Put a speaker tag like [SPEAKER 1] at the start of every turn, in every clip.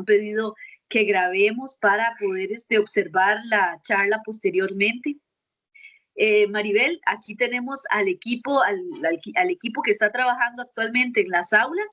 [SPEAKER 1] han pedido que grabemos para poder observar la charla posteriormente. Maribel, aquí tenemos al equipo, al equipo que está trabajando actualmente en las aulas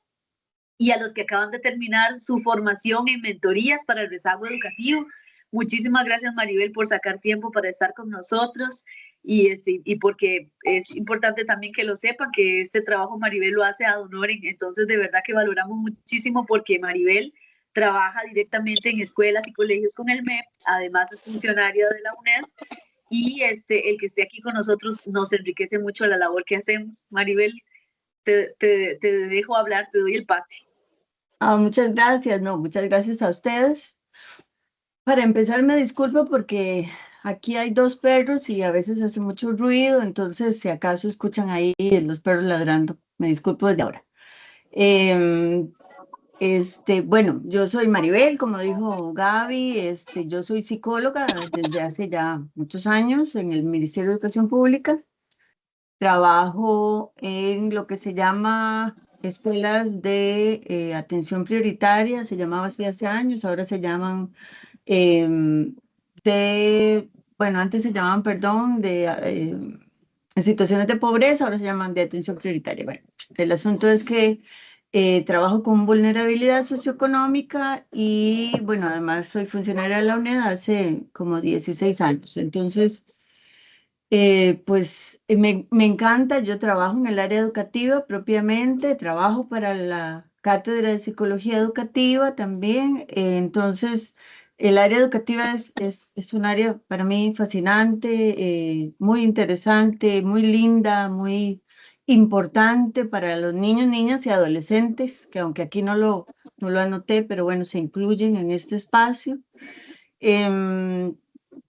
[SPEAKER 1] y a los que acaban de terminar su formación en mentorías para el rezago educativo. Muchísimas gracias, Maribel, por sacar tiempo para estar con nosotros y porque es importante también que lo sepan que este trabajo Maribel lo hace ad honorem. Entonces, de verdad que valoramos muchísimo porque Maribel trabaja directamente en escuelas y colegios con el MEP, además es funcionaria de la UNED y el que esté aquí con nosotros nos enriquece mucho la labor que hacemos. Maribel, te dejo hablar, te doy el pase.
[SPEAKER 2] Muchas gracias, no, muchas gracias a ustedes. Para empezar, me disculpo porque aquí hay dos perros y a veces hace mucho ruido, entonces si acaso escuchan ahí los perros ladrando, me disculpo desde ahora. Bueno, yo soy Maribel, como dijo Gaby, yo soy psicóloga desde hace ya muchos años en el Ministerio de Educación Pública. Trabajo en lo que se llama escuelas de atención prioritaria, se llamaba así hace años, ahora se llaman bueno, antes se llamaban, perdón, en situaciones de pobreza, ahora se llaman de atención prioritaria. Bueno, el asunto es que trabajo con vulnerabilidad socioeconómica y, bueno, además soy funcionaria de la UNED hace como 16 años. Entonces, me encanta, yo trabajo en el área educativa propiamente, trabajo para la Cátedra de Psicología Educativa también, entonces el área educativa es un área para mí fascinante, muy interesante, muy linda, muy importante para los niños, niñas y adolescentes, que aunque aquí no lo anoté, pero bueno, se incluyen en este espacio.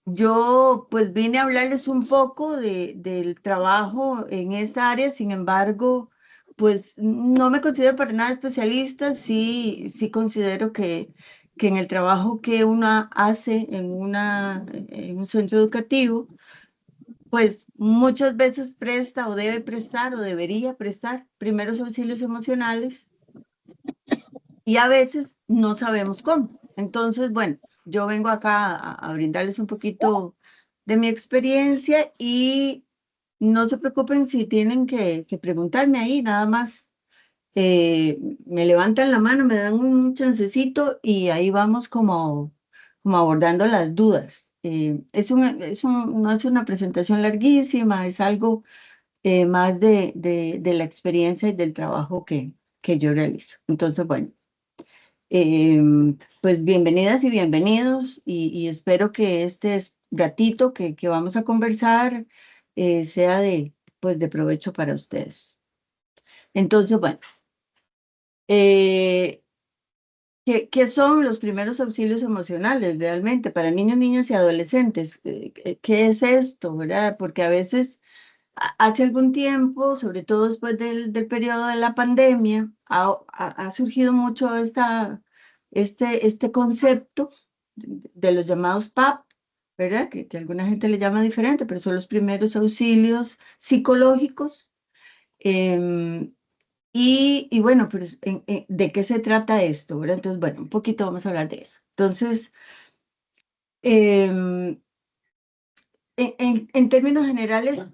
[SPEAKER 2] Yo pues vine a hablarles un poco del trabajo en esta área, sin embargo, pues no me considero para nada especialista, sí considero que en el trabajo que uno hace en un centro educativo, pues muchas veces presta o debe prestar o debería prestar primeros auxilios emocionales y a veces no sabemos cómo. Entonces, bueno, yo vengo acá a brindarles un poquito de mi experiencia y no se preocupen si tienen que preguntarme ahí, nada más me levantan la mano, me dan un chancecito y ahí vamos como abordando las dudas. No es una presentación larguísima, es algo más de la experiencia y del trabajo que yo realizo. Entonces, bueno. Pues bienvenidas y bienvenidos y espero que ratito que vamos a conversar sea pues de provecho para ustedes. Entonces, bueno, ¿qué son los primeros auxilios emocionales realmente para niños, niñas y adolescentes? ¿Qué es esto, verdad? Porque a veces, hace algún tiempo, sobre todo después del periodo de la pandemia, ha surgido mucho este concepto de los llamados PAP, ¿verdad? Que alguna gente le llama diferente, pero son los primeros auxilios psicológicos. Y bueno, pues, ¿de qué se trata esto, verdad? Entonces, bueno, un poquito vamos a hablar de eso. Entonces, em, en términos generales,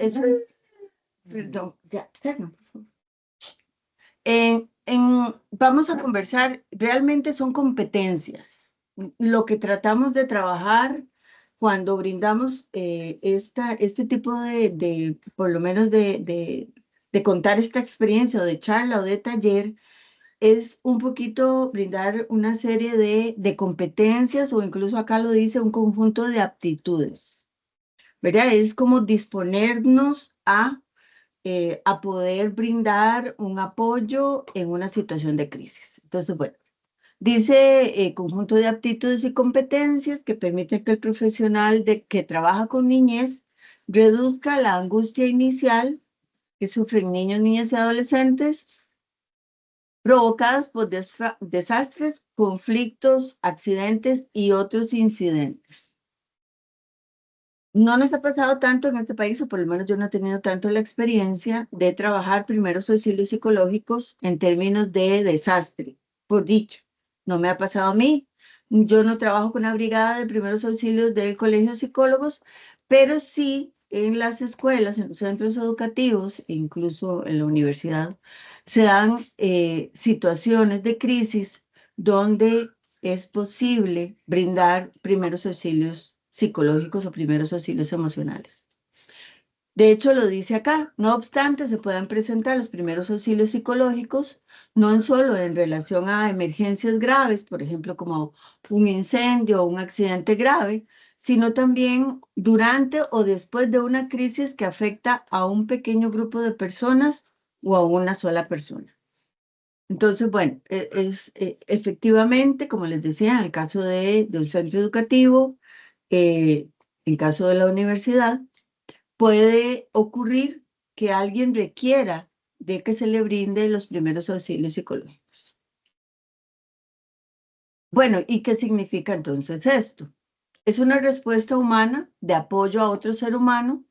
[SPEAKER 2] perdón, ya, no, por favor. Vamos a conversar, realmente son competencias. Lo que tratamos de trabajar cuando brindamos este tipo por lo menos de contar esta experiencia o de charla o de taller, es un poquito brindar una serie de competencias o incluso acá lo dice un conjunto de aptitudes, ¿verdad? Es como disponernos a poder brindar un apoyo en una situación de crisis. Entonces, bueno, dice conjunto de aptitudes y competencias que permiten que el profesional que trabaja con niñez reduzca la angustia inicial que sufren niños, niñas y adolescentes provocadas por desastres, conflictos, accidentes y otros incidentes. No nos ha pasado tanto en este país, o por lo menos yo no he tenido tanto la experiencia de trabajar primeros auxilios psicológicos en términos de desastre, por dicho. No me ha pasado a mí, Yo no trabajo con la brigada de primeros auxilios del Colegio de Psicólogos, pero sí en las escuelas, en los centros educativos, incluso en la universidad, se dan situaciones de crisis donde es posible brindar primeros auxilios psicológicos o primeros auxilios emocionales. De hecho, lo dice acá. No obstante, se pueden presentar los primeros auxilios psicológicos, no solo en relación a emergencias graves, por ejemplo, como un incendio o un accidente grave, sino también durante o después de una crisis que afecta a un pequeño grupo de personas o a una sola persona. Entonces, bueno, efectivamente, como les decía, en el caso de un centro educativo, en caso de la universidad, puede ocurrir que alguien requiera de que se le brinde los primeros auxilios psicológicos. Bueno, ¿y qué significa entonces esto? Es una respuesta humana de apoyo a otro ser humano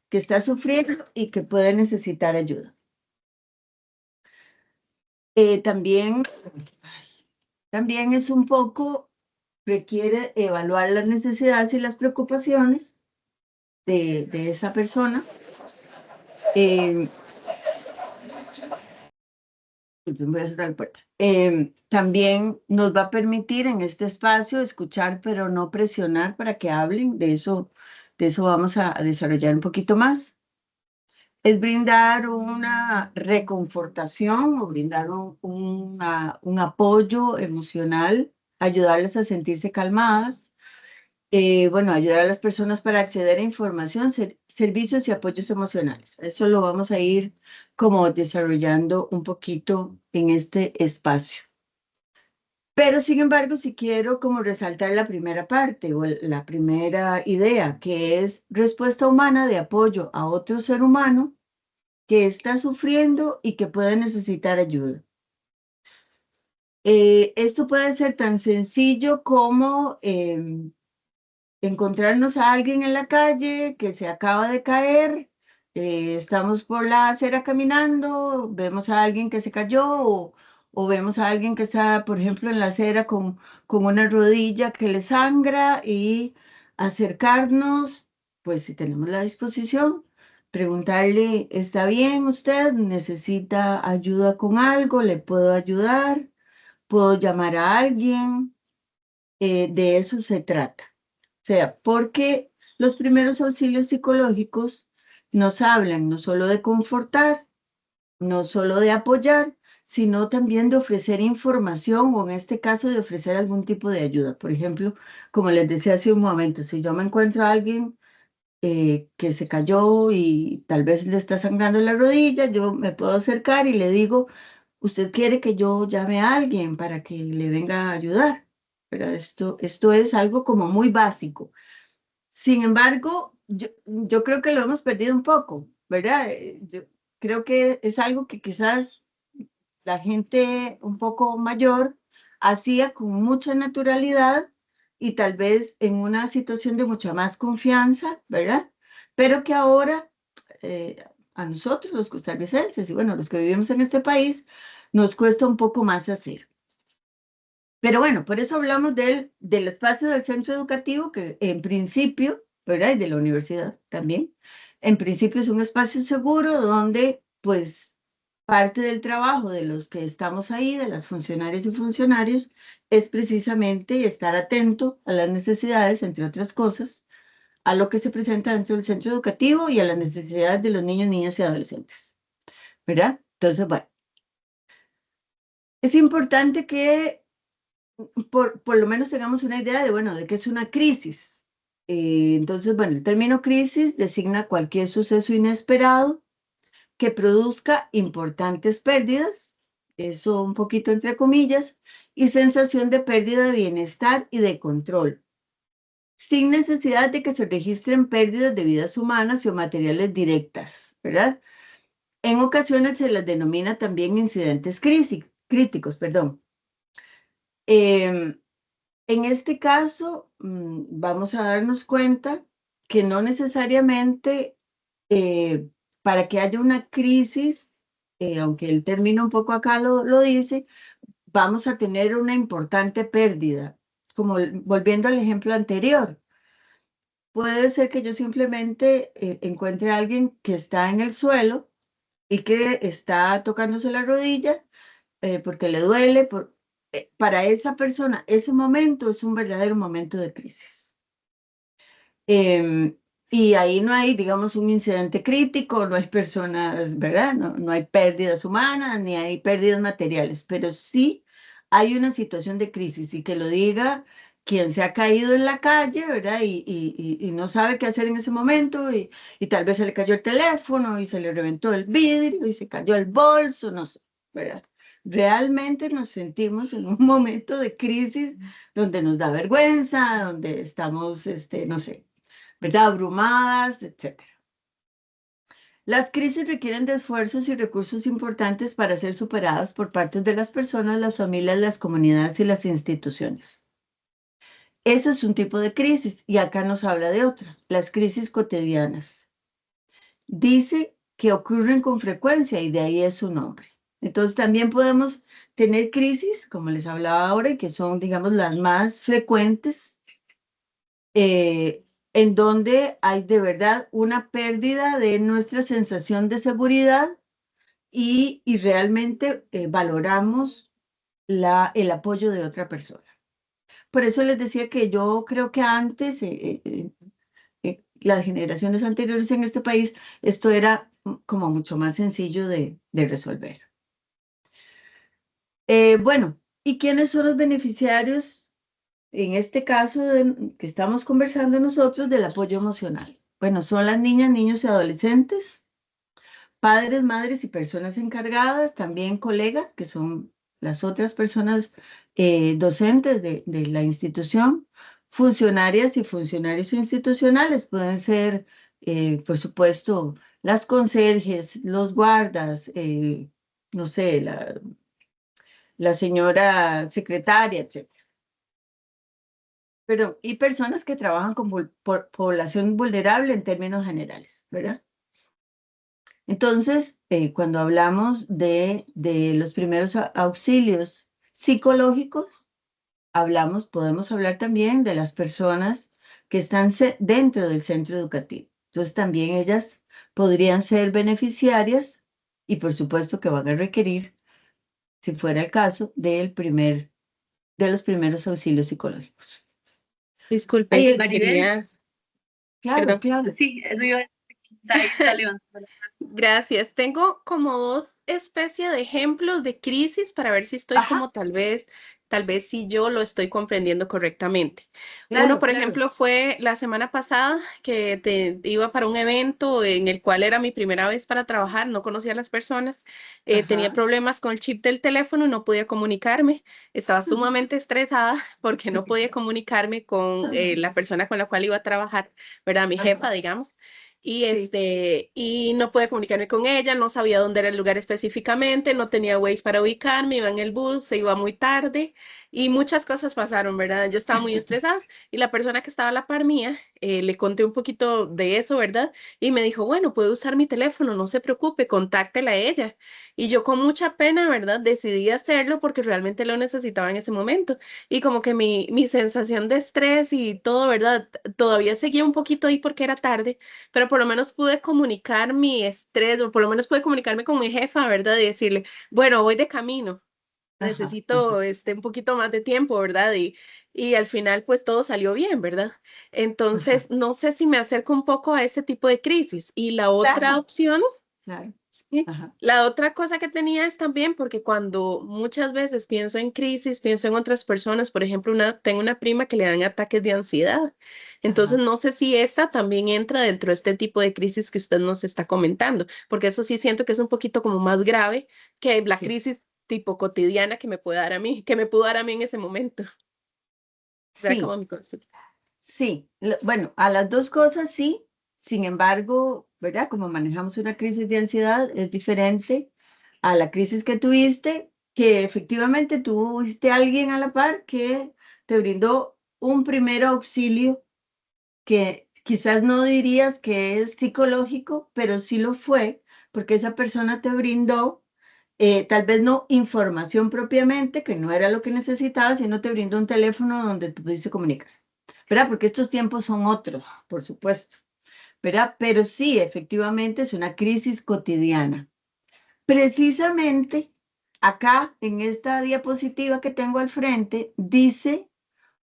[SPEAKER 2] que está sufriendo y que puede necesitar ayuda. También es un poco, requiere evaluar las necesidades y las preocupaciones de esa persona. Voy a cerrar la puerta. También nos va a permitir en este espacio escuchar, pero no presionar para que hablen. De eso vamos a desarrollar un poquito más. Es brindar una reconfortación o brindar un apoyo emocional, ayudarles a sentirse calmadas. Bueno, ayudar a las personas para acceder a información, servicios y apoyos emocionales. Eso lo vamos a ir como desarrollando un poquito en este espacio. Pero sin embargo, si quiero como resaltar la primera parte o la primera idea, que es respuesta humana de apoyo a otro ser humano que está sufriendo y que puede necesitar ayuda. Esto puede ser tan sencillo como encontrarnos a alguien en la calle que se acaba de caer, estamos por la acera caminando, vemos a alguien que se cayó o vemos a alguien que está, por ejemplo, en la acera con una rodilla que le sangra y acercarnos, pues si tenemos la disposición, preguntarle, ¿está bien usted? ¿Necesita ayuda con algo? ¿Le puedo ayudar? ¿Puedo llamar a alguien? De eso se trata. O sea, porque los primeros auxilios psicológicos nos hablan no solo de confortar, no solo de apoyar, sino también de ofrecer información o en este caso de ofrecer algún tipo de ayuda. Por ejemplo, como les decía hace un momento, si yo me encuentro a alguien que se cayó y tal vez le está sangrando la rodilla, yo me puedo acercar y le digo, ¿usted quiere que yo llame a alguien para que le venga a ayudar? Pero esto es algo como muy básico. Sin embargo, yo creo que lo hemos perdido un poco, ¿verdad? Yo creo que es algo que quizás la gente un poco mayor hacía con mucha naturalidad y tal vez en una situación de mucha más confianza, ¿verdad? Pero que ahora a nosotros, los costarricenses y bueno, los que vivimos en este país, nos cuesta un poco más hacer. Pero bueno, por eso hablamos del espacio del centro educativo, que en principio, ¿verdad? Y de la universidad también. En principio es un espacio seguro donde, pues, parte del trabajo de los que estamos ahí, de las funcionarias y funcionarios, es precisamente estar atento a las necesidades, entre otras cosas, a lo que se presenta dentro del centro educativo y a las necesidades de los niños, niñas y adolescentes, ¿verdad? Entonces, bueno, es importante que por lo menos tengamos una idea de, bueno, de qué es una crisis. Entonces, bueno, el término crisis designa cualquier suceso inesperado que produzca importantes pérdidas, eso un poquito entre comillas, y sensación de pérdida de bienestar y de control, sin necesidad de que se registren pérdidas de vidas humanas o materiales directas, ¿verdad? En ocasiones se las denomina también incidentes críticos, perdón. En este caso, vamos a darnos cuenta que no necesariamente para que haya una crisis, aunque el término un poco acá lo dice, vamos a tener una importante pérdida. como volviendo al ejemplo anterior, puede ser que yo simplemente encuentre a alguien que está en el suelo y que está tocándose la rodilla porque le duele. Para esa persona, ese momento es un verdadero momento de crisis. Y ahí no hay, digamos, un incidente crítico, no hay personas, ¿verdad? No hay pérdidas humanas ni hay pérdidas materiales, pero sí hay una situación de crisis y que lo diga quien se ha caído en la calle, ¿verdad? Y no sabe qué hacer en ese momento y tal vez se le cayó el teléfono y se le reventó el vidrio y se cayó el bolso, no sé, ¿verdad? Realmente nos sentimos en un momento de crisis donde nos da vergüenza, donde estamos, no sé, ¿verdad? Abrumadas, etcétera. Las crisis requieren de esfuerzos y recursos importantes para ser superadas por parte de las personas, las familias, las comunidades y las instituciones. Ese es un tipo de crisis y acá nos habla de otra, las crisis cotidianas. Dice que ocurren con frecuencia y de ahí es su nombre. Entonces también podemos tener crisis, como les hablaba ahora, y que son, digamos, las más frecuentes, en donde hay de verdad una pérdida de nuestra sensación de seguridad y realmente valoramos el apoyo de otra persona. Por eso les decía que yo creo que antes, las generaciones anteriores en este país, esto era como mucho más sencillo de resolver. Bueno, ¿y quiénes son los beneficiarios? En este caso que estamos conversando nosotros del apoyo emocional. Bueno, son las niñas, niños y adolescentes, padres, madres y personas encargadas, también colegas, que son las otras personas docentes de la institución, funcionarias y funcionarios institucionales, pueden ser, por supuesto, las conserjes, los guardas, no sé, la señora secretaria, etc. Pero, y personas que trabajan con población vulnerable en términos generales, ¿verdad? Entonces, cuando hablamos de los primeros auxilios psicológicos, podemos hablar también de las personas que están dentro del centro educativo. Entonces, también ellas podrían ser beneficiarias y por supuesto que van a requerir, si fuera el caso, de los primeros auxilios psicológicos.
[SPEAKER 3] Disculpe,
[SPEAKER 2] Ahí,
[SPEAKER 1] Maribel,
[SPEAKER 3] quería,
[SPEAKER 2] claro,
[SPEAKER 3] perdón.
[SPEAKER 2] claro.
[SPEAKER 1] sí, eso iba a decir, ahí está levantando.
[SPEAKER 3] Gracias. Tengo como dos especies de ejemplos de crisis para ver si estoy
[SPEAKER 2] Ajá,
[SPEAKER 3] como tal vez si yo lo estoy comprendiendo correctamente. Uno,
[SPEAKER 2] claro,
[SPEAKER 3] por
[SPEAKER 2] claro.
[SPEAKER 3] ejemplo, fue la semana pasada que iba para un evento en el cual era mi primera vez para trabajar, no conocía a las personas, tenía
[SPEAKER 2] Ajá.
[SPEAKER 3] problemas con el chip del teléfono, no podía comunicarme, estaba sumamente estresada porque no podía comunicarme con la persona con la cual iba a trabajar, ¿verdad? Mi jefa,
[SPEAKER 2] Ajá,
[SPEAKER 3] digamos. Y
[SPEAKER 2] sí.
[SPEAKER 3] y no pude comunicarme con ella, no sabía dónde era el lugar específicamente, no tenía Waze para ubicarme, iba en el bus, se iba muy tarde y muchas cosas pasaron, ¿verdad? Yo estaba muy estresada y la persona que estaba a la par mía, le conté un poquito de eso, ¿verdad? Y me dijo, bueno, puede usar mi teléfono, no se preocupe, contáctela a ella. Y yo con mucha pena, ¿verdad? Decidí hacerlo porque realmente lo necesitaba en ese momento. Y como que mi sensación de estrés y todo, ¿verdad? Todavía seguía un poquito ahí porque era tarde, pero por lo menos pude comunicar mi estrés, o por lo menos pude comunicarme con mi jefa, ¿verdad? Y decirle, bueno, voy de camino,
[SPEAKER 2] Ajá, ajá.
[SPEAKER 3] necesito un poquito más de tiempo, ¿verdad? Y al final, pues todo salió bien, ¿verdad?
[SPEAKER 2] Ajá.
[SPEAKER 3] Entonces, no sé si me acerco un poco a ese tipo de crisis. Y la otra
[SPEAKER 2] Claro,
[SPEAKER 3] opción.
[SPEAKER 2] claro.
[SPEAKER 3] Sí.
[SPEAKER 2] Ajá,
[SPEAKER 3] La otra cosa que tenía es también porque cuando muchas veces pienso en crisis, pienso en otras personas, por ejemplo, tengo una prima que le dan ataques de ansiedad. Entonces,
[SPEAKER 2] ajá.
[SPEAKER 3] no sé si esta también entra dentro de este tipo de crisis que usted nos está comentando, porque eso sí siento que es un poquito como más grave que la
[SPEAKER 2] Sí,
[SPEAKER 3] crisis tipo cotidiana que me puede dar a mí, que me pudo dar a mí en ese momento. Será como
[SPEAKER 2] sí,
[SPEAKER 3] mi consulta.
[SPEAKER 2] sí. Bueno, a las dos cosas sí. Sin embargo, ¿verdad? Como manejamos una crisis de ansiedad, es diferente a la crisis que tuviste, que efectivamente tuviste a alguien a la par que te brindó un primer auxilio que quizás no dirías que es psicológico, pero sí lo fue, porque esa persona te brindó Tal vez no información propiamente, que no era lo que necesitaba, sino te brindó un teléfono donde te pudiste comunicar, ¿verdad? Porque estos tiempos son otros, por supuesto, ¿verdad? Pero sí, efectivamente es una crisis cotidiana. Precisamente acá en esta diapositiva que tengo al frente, dice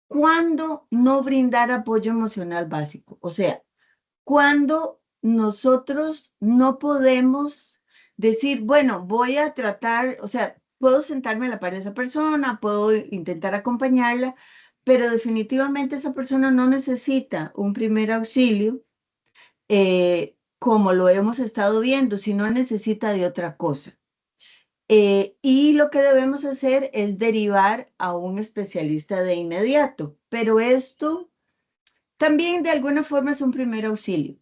[SPEAKER 2] cuándo no brindar apoyo emocional básico. O sea, cuando nosotros no podemos decir, bueno, voy a tratar, o sea, puedo sentarme a la par de esa persona, puedo intentar acompañarla, pero definitivamente esa persona no necesita un primer auxilio, como lo hemos estado viendo, sino necesita de otra cosa. Y lo que debemos hacer es derivar a un especialista de inmediato, pero esto también de alguna forma es un primer auxilio,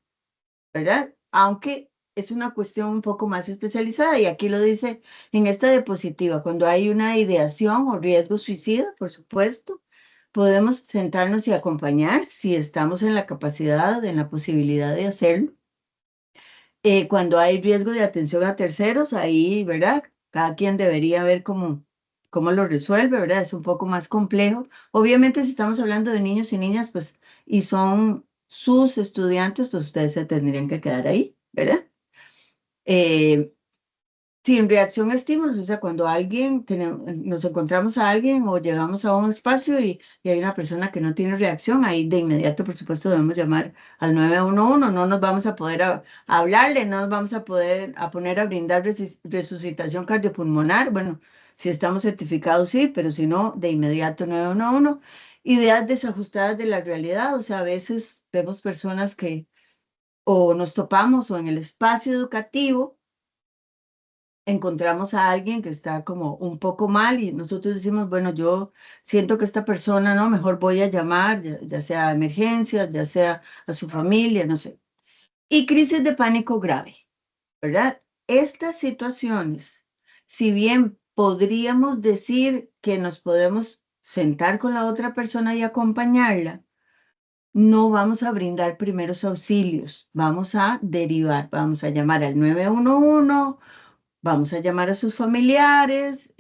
[SPEAKER 2] ¿verdad? Aunque es una cuestión un poco más especializada y aquí lo dice en esta diapositiva, cuando hay una ideación o riesgo suicida, por supuesto, podemos sentarnos y acompañar si estamos en la capacidad, en la posibilidad de hacerlo. Cuando hay riesgo de atención a terceros, ahí, ¿verdad? Cada quien debería ver cómo lo resuelve, ¿verdad? Es un poco más complejo. Obviamente, si estamos hablando de niños y niñas, pues, y son sus estudiantes, pues ustedes se tendrían que quedar ahí, ¿verdad? Eh, Sin reacción a estímulos, o sea, cuando nos encontramos a alguien o llegamos a un espacio y hay una persona que no tiene reacción, ahí de inmediato, por supuesto, debemos llamar al 911, no nos vamos a poder a hablarle, no nos vamos a poder a poner a brindar resucitación cardiopulmonar, bueno, si estamos certificados sí, pero si no, de inmediato 911. Ideas desajustadas de la realidad, o sea, a veces vemos personas que o nos topamos o en el espacio educativo, encontramos a alguien que está como un poco mal y nosotros decimos, bueno, yo siento que esta persona, ¿no? Mejor voy a llamar, ya sea a emergencias, ya sea a su familia, no sé. Y crisis de pánico grave, ¿verdad? Estas situaciones, si bien podríamos decir que nos podemos sentar con la otra persona y acompañarla, no vamos a brindar primeros auxilios, vamos a derivar, vamos a llamar al 911. Vamos a llamar a sus familiares,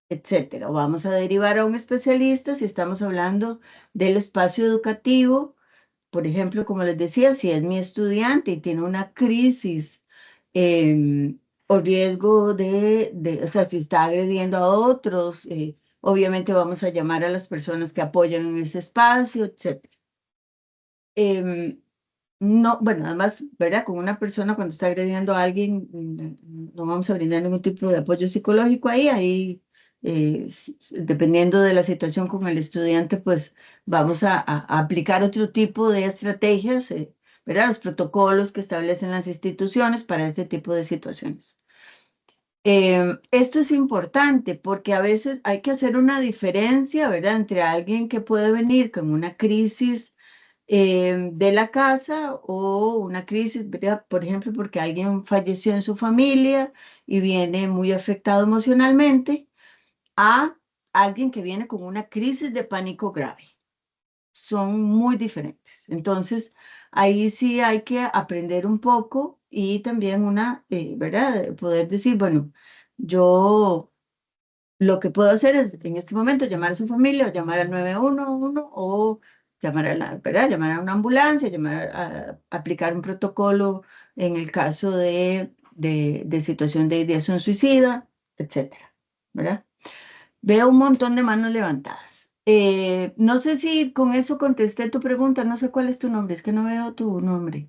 [SPEAKER 2] etcétera. O vamos a derivar a un especialista si estamos hablando del espacio educativo. Por ejemplo, como les decía, si es mi estudiante y tiene una crisis o riesgo o sea, si está agrediendo a otros, obviamente vamos a llamar a las personas que apoyan en ese espacio, etcétera. No, bueno, además, ¿verdad? Con una persona cuando está agrediendo a alguien, no vamos a brindar ningún tipo de apoyo psicológico ahí, dependiendo de la situación con el estudiante, pues vamos a aplicar otro tipo de estrategias, ¿verdad? Los protocolos que establecen las instituciones para este tipo de situaciones. Esto es importante porque a veces hay que hacer una diferencia, ¿verdad? Entre alguien que puede venir con una crisis de la casa o una crisis, ¿verdad? Por ejemplo, porque alguien falleció en su familia y viene muy afectado emocionalmente, a alguien que viene con una crisis de pánico grave. Son muy diferentes. Entonces, ahí sí hay que aprender un poco y también ¿verdad? Poder decir, bueno, yo lo que puedo hacer es en este momento llamar a su familia o llamar al 911 o llamar ¿verdad? Llamar a una ambulancia, aplicar un protocolo en el caso de situación de ideación suicida, etcétera, ¿verdad? Veo un montón de manos levantadas. No sé si con eso contesté tu pregunta, no sé cuál es tu nombre, es que no veo tu nombre.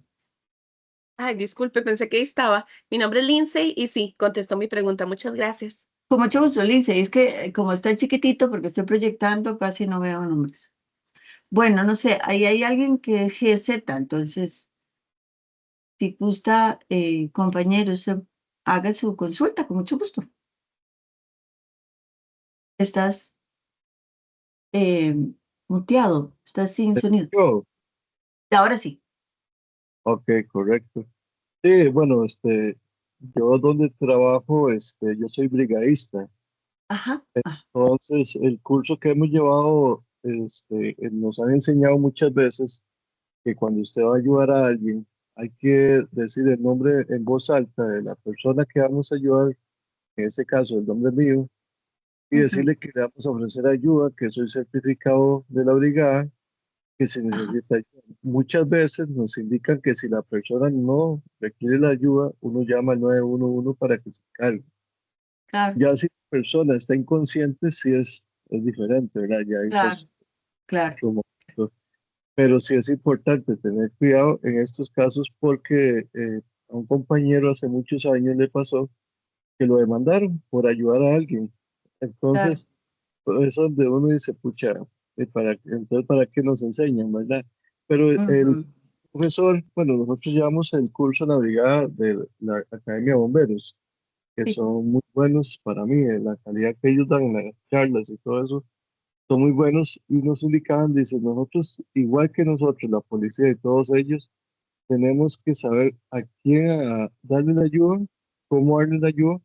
[SPEAKER 3] Ay, disculpe, pensé que ahí estaba. Mi nombre es Lindsay y sí, contestó mi pregunta. Muchas gracias.
[SPEAKER 2] Con mucho gusto, Lince, es que como está chiquitito, porque estoy proyectando, casi no veo nombres. Bueno, no sé, ahí hay alguien que es GZ, entonces, si gusta, compañero, usted haga su consulta, con mucho gusto. Estás eh, muteado, estás sin sonido.
[SPEAKER 4] Yo,
[SPEAKER 2] Ahora sí.
[SPEAKER 4] ok, correcto. Sí, bueno, yo donde trabajo, yo soy brigadista.
[SPEAKER 2] Ajá. Ah,
[SPEAKER 4] Entonces, el curso que hemos llevado, nos han enseñado muchas veces que cuando usted va a ayudar a alguien, hay que decir el nombre en voz alta de la persona que vamos a ayudar en ese caso el nombre mío, y decirle que le vamos a ofrecer ayuda, que soy certificado de la brigada, que se necesita ayuda. Muchas veces nos indican que si la persona no requiere la ayuda, uno llama al 911 para que se cargue.
[SPEAKER 2] Claro,
[SPEAKER 4] Ya si la persona está inconsciente, sí es diferente, ¿verdad? Ya hay
[SPEAKER 2] claro, claro.
[SPEAKER 4] otro momento. Pero sí es importante tener cuidado en estos casos porque a un compañero hace muchos años le pasó que lo demandaron por ayudar a alguien.
[SPEAKER 2] Claro.
[SPEAKER 4] Entonces, eso es donde uno dice, pucha, entonces, ¿para qué nos enseñan, verdad? Pero el
[SPEAKER 2] Ujú.
[SPEAKER 4] profesor, bueno, nosotros llevamos el curso en la brigada de la Academia de Bomberos, que
[SPEAKER 2] Sí,
[SPEAKER 4] son muy buenos para mí, la calidad que ellos dan, las charlas y todo eso, son muy buenos y nos indicaban, dicen, nosotros, igual que nosotros, la policía y todos ellos, tenemos que saber a quién darle la ayuda, cómo darle la ayuda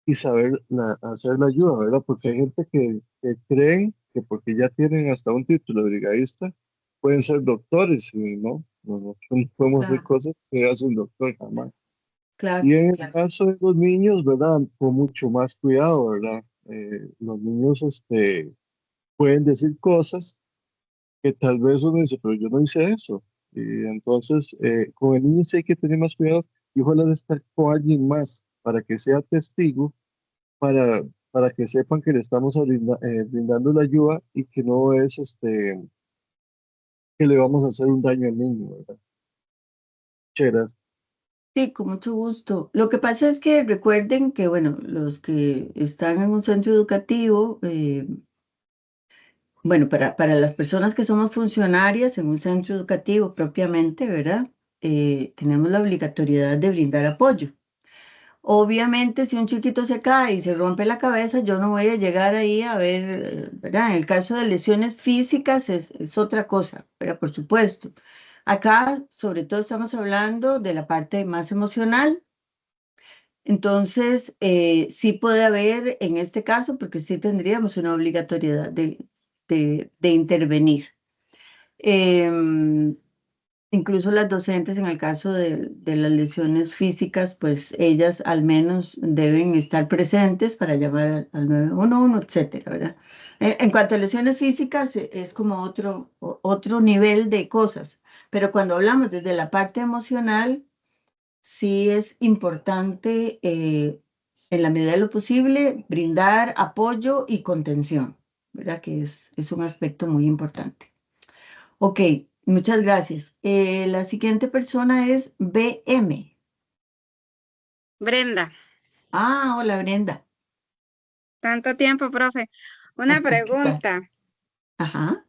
[SPEAKER 4] y saber hacer la ayuda, ¿verdad? Porque hay gente que creen que porque ya tienen hasta un título de brigadista, pueden ser doctores y no, nosotros no podemos hacer
[SPEAKER 2] claro,
[SPEAKER 4] cosas que hace un doctor jamás.
[SPEAKER 2] claro,
[SPEAKER 4] Y en el
[SPEAKER 2] claro.
[SPEAKER 4] caso de los niños, ¿verdad? Con mucho más cuidado, ¿verdad? Los niños pueden decir cosas que tal vez uno dice, pero yo no hice eso. Y entonces, con el niño sí hay que tener más cuidado y ojalá de estar con alguien más para que sea testigo, para, para que sepan que le estamos brindando la ayuda y que no es que le vamos a hacer un daño al niño, ¿verdad? Muchas gracias.
[SPEAKER 2] Sí, con mucho gusto. Lo que pasa es que recuerden que, bueno, los que están en un centro educativo, bueno, para las personas que somos funcionarias en un centro educativo propiamente, ¿verdad? Tenemos la obligatoriedad de brindar apoyo. Obviamente, si un chiquito se cae y se rompe la cabeza, yo no voy a llegar ahí a ver, ¿verdad? En el caso de lesiones físicas es otra cosa, pero por supuesto. Acá, sobre todo, estamos hablando de la parte más emocional. Entonces, sí puede haber en este caso, porque sí tendríamos una obligatoriedad de intervenir. Em, Incluso las docentes, en el caso de las lesiones físicas, pues ellas al menos deben estar presentes para llamar al 911, etcétera, ¿verdad? En cuanto a lesiones físicas, es como otro nivel de cosas, pero cuando hablamos desde la parte emocional, sí es importante, en la medida de lo posible, brindar apoyo y contención, ¿verdad? Que es un aspecto muy importante. Ok, muchas gracias. La siguiente persona es BM.
[SPEAKER 5] Brenda,
[SPEAKER 2] Ah, hola Brenda.
[SPEAKER 5] tanto tiempo, profe. Una
[SPEAKER 2] ¿Qué tal?
[SPEAKER 5] pregunta.
[SPEAKER 2] Ajá,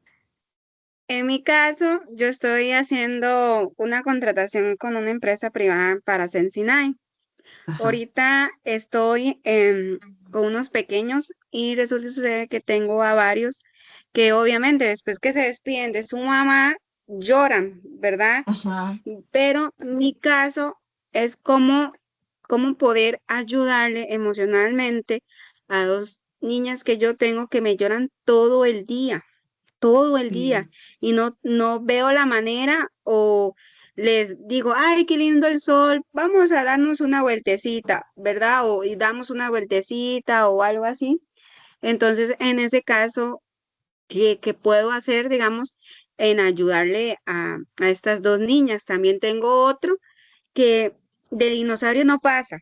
[SPEAKER 5] En mi caso, yo estoy haciendo una contratación con una empresa privada para Sensinay.
[SPEAKER 2] ajá.
[SPEAKER 5] Ahorita estoy con unos pequeños y resulta y sucede que tengo a varios que obviamente después que se despiden de su mamá lloran, ¿verdad?
[SPEAKER 2] Ajá.
[SPEAKER 5] Pero mi caso es cómo poder ayudarle emocionalmente a dos niñas que yo tengo que me lloran todo el día,
[SPEAKER 2] Sí,
[SPEAKER 5] y no veo la manera o les digo, ay, qué lindo el sol, vamos a darnos una vueltecita, ¿verdad? Y damos una vueltecita o algo así. Entonces, en ese caso, ¿qué puedo hacer, digamos, en ayudarle a estas dos niñas? También tengo otro que de dinosaurio no pasa,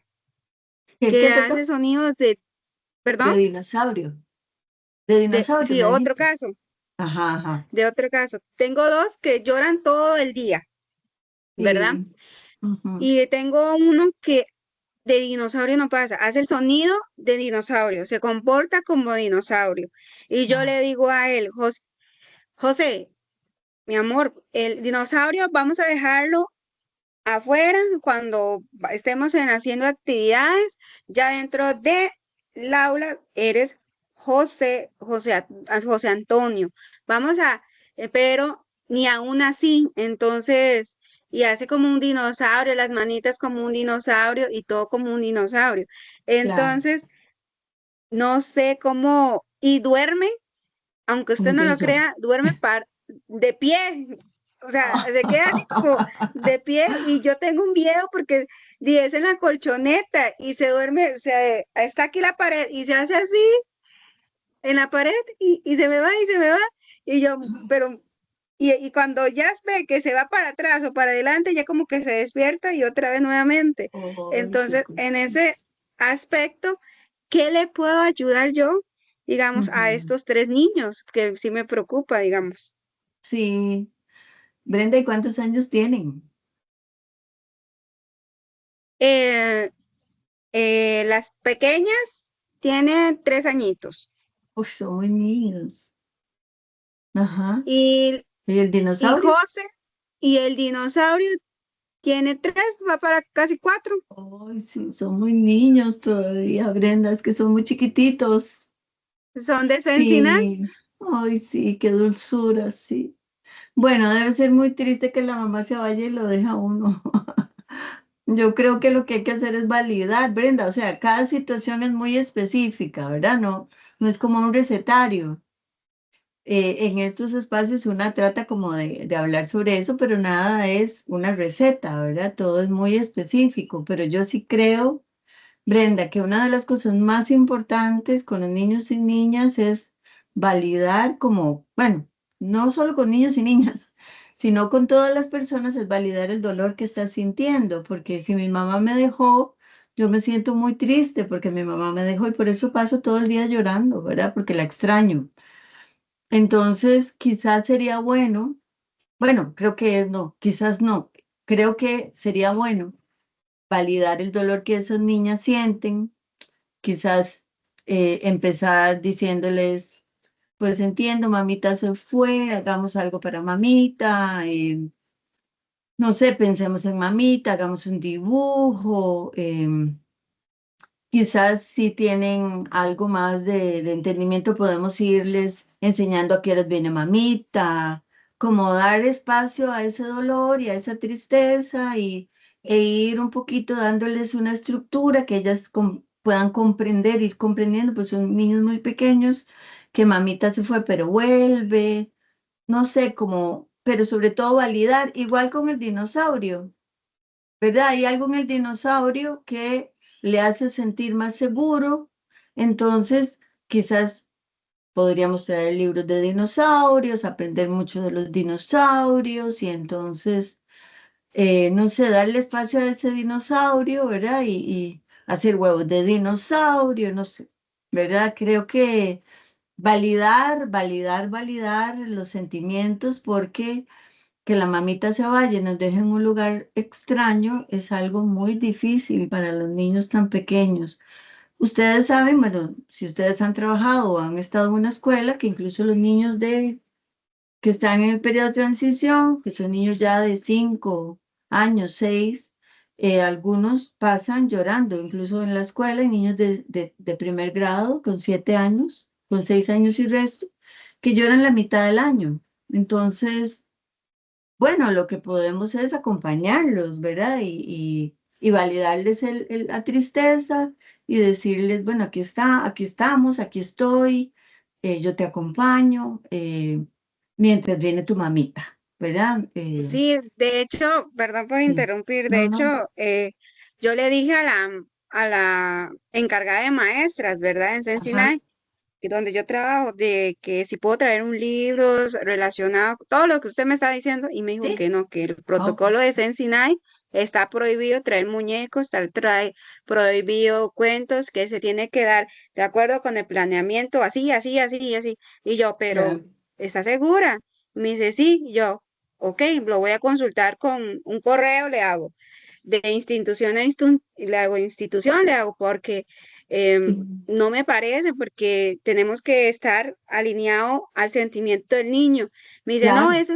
[SPEAKER 2] ¿qué,
[SPEAKER 5] que
[SPEAKER 2] perdón?
[SPEAKER 5] hace sonidos de,
[SPEAKER 2] De
[SPEAKER 5] perdón,
[SPEAKER 2] dinosaurio. De dinosaurio,
[SPEAKER 5] sí,
[SPEAKER 2] me
[SPEAKER 5] otro
[SPEAKER 2] dijiste.
[SPEAKER 5] caso,
[SPEAKER 2] Ajá, ajá.
[SPEAKER 5] de otro caso. Tengo dos que lloran todo el día, ¿verdad?
[SPEAKER 2] Sí. Ujú.
[SPEAKER 5] Y tengo uno que de dinosaurio no pasa, hace el sonido de dinosaurio, se comporta como dinosaurio. Y yo
[SPEAKER 2] Ah,
[SPEAKER 5] le digo a él, José, mi amor, el dinosaurio vamos a dejarlo afuera cuando estemos haciendo actividades, ya dentro de la aula eres José Antonio. Vamos pero ni aún así, entonces, y hace como un dinosaurio, las manitas como un dinosaurio y todo como un dinosaurio.
[SPEAKER 2] claro,
[SPEAKER 5] Entonces, no sé cómo, y duerme, aunque usted
[SPEAKER 2] como
[SPEAKER 5] no lo
[SPEAKER 2] Jason.
[SPEAKER 5] crea, duerme de pie. o sea, se queda así como de pie y yo tengo un miedo porque es en la colchoneta y se duerme, está aquí la pared y se hace así en la pared y se me va y se me va y yo, pero, y cuando ya ve que se va para atrás o para adelante, ya como que se despierta y otra vez nuevamente.
[SPEAKER 2] Ay, qué
[SPEAKER 5] Entonces, en
[SPEAKER 2] cosita.
[SPEAKER 5] ese aspecto, ¿qué le puedo ayudar yo, digamos, a
[SPEAKER 2] Ujú.
[SPEAKER 5] estos tres niños? Que sí me preocupa, digamos.
[SPEAKER 2] Sí. Brenda, ¿y cuántos años tienen?
[SPEAKER 5] Eh, las pequeñas tienen 3 añitos
[SPEAKER 2] Pues son muy niños. Ajá.
[SPEAKER 5] y,
[SPEAKER 2] ¿Y el
[SPEAKER 5] y
[SPEAKER 2] dinosaurio?
[SPEAKER 5] José y el dinosaurio tiene 3, va para casi 4.
[SPEAKER 2] Ay, sí, son muy niños todavía, Brenda, es que son muy chiquititos.
[SPEAKER 5] Son de Cincinnati.
[SPEAKER 2] Sí. Ay, sí, qué dulzura, sí. Bueno, debe ser muy triste que la mamá se vaya y lo deja a uno. Yo creo que lo que hay que hacer es validar, Brenda, o sea, cada situación es muy específica, ¿verdad? No, no es como un recetario. En estos espacios una trata como de hablar sobre eso, pero nada es una receta, ¿verdad? Todo es muy específico, pero yo sí creo, Brenda, que una de las cosas más importantes con los niños y niñas es validar como, bueno, no solo con niños y niñas, sino con todas las personas, es validar el dolor que estás sintiendo, porque si mi mamá me dejó, yo me siento muy triste porque mi mamá me dejó y por eso paso todo el día llorando, ¿verdad? Porque la extraño. Entonces, quizás sería bueno, bueno, creo que no, quizás no, creo que sería bueno validar el dolor que esas niñas sienten, quizás empezar diciéndoles, pues entiendo, mamita se fue, hagamos algo para mamita, no sé, pensemos en mamita, hagamos un dibujo, quizás si tienen algo más de entendimiento, podemos irles enseñando a qué horas viene mamita, como dar espacio a ese dolor y a esa tristeza e ir un poquito dándoles una estructura que ellas puedan comprender, ir comprendiendo, pues son niños muy pequeños, que mamita se fue pero vuelve, no sé, como, pero sobre todo validar, igual con el dinosaurio. ¿Verdad? Hay algo en el dinosaurio que le hace sentir más seguro. Entonces, quizás podríamos traer libros de dinosaurios, aprender mucho de los dinosaurios y entonces, no sé, darle espacio a ese dinosaurio, ¿verdad? Y hacer huevos de dinosaurio, no sé, ¿verdad? Creo que validar los sentimientos porque que la mamita se vaya y nos deje en un lugar extraño es algo muy difícil para los niños tan pequeños. Ustedes saben, bueno, si ustedes han trabajado o han estado en una escuela, que incluso los niños que están en el periodo de transición, que son niños ya de 5 años, 6, algunos pasan llorando, incluso en la escuela, hay niños de primer grado con 7 años, con 6 años y resto, que lloran la mitad del año. Entonces, bueno, lo que podemos es acompañarlos, ¿verdad? Y validarles la tristeza y decirles, bueno, aquí está, aquí estamos, aquí estoy, yo te acompaño, mientras viene tu mamita, ¿verdad?
[SPEAKER 5] Sí, de hecho, perdón por
[SPEAKER 2] Sí,
[SPEAKER 5] interrumpir, de
[SPEAKER 2] no, no,
[SPEAKER 5] hecho, yo le dije a la encargada de maestras, ¿verdad? En
[SPEAKER 2] ajá,
[SPEAKER 5] Cincinnati, que donde yo trabajo, de que si puedo traer un libro relacionado, todo lo que usted me está diciendo, y me dijo
[SPEAKER 2] sí,
[SPEAKER 5] que no, que el
[SPEAKER 2] ok,
[SPEAKER 5] protocolo de Cincinnati está prohibido traer muñecos, prohibido cuentos, que se tiene que dar de acuerdo con el planeamiento, así, así, así, y así. Y yo, pero,
[SPEAKER 2] ya,
[SPEAKER 5] ¿está segura? Me dice, sí, y yo, ok, lo voy a consultar con un correo, le hago de institución a le hago institución, le hago porque
[SPEAKER 2] sí,
[SPEAKER 5] no me parece, porque tenemos que estar alineado al sentimiento del niño. Me dice, no,
[SPEAKER 2] claro.
[SPEAKER 5] eso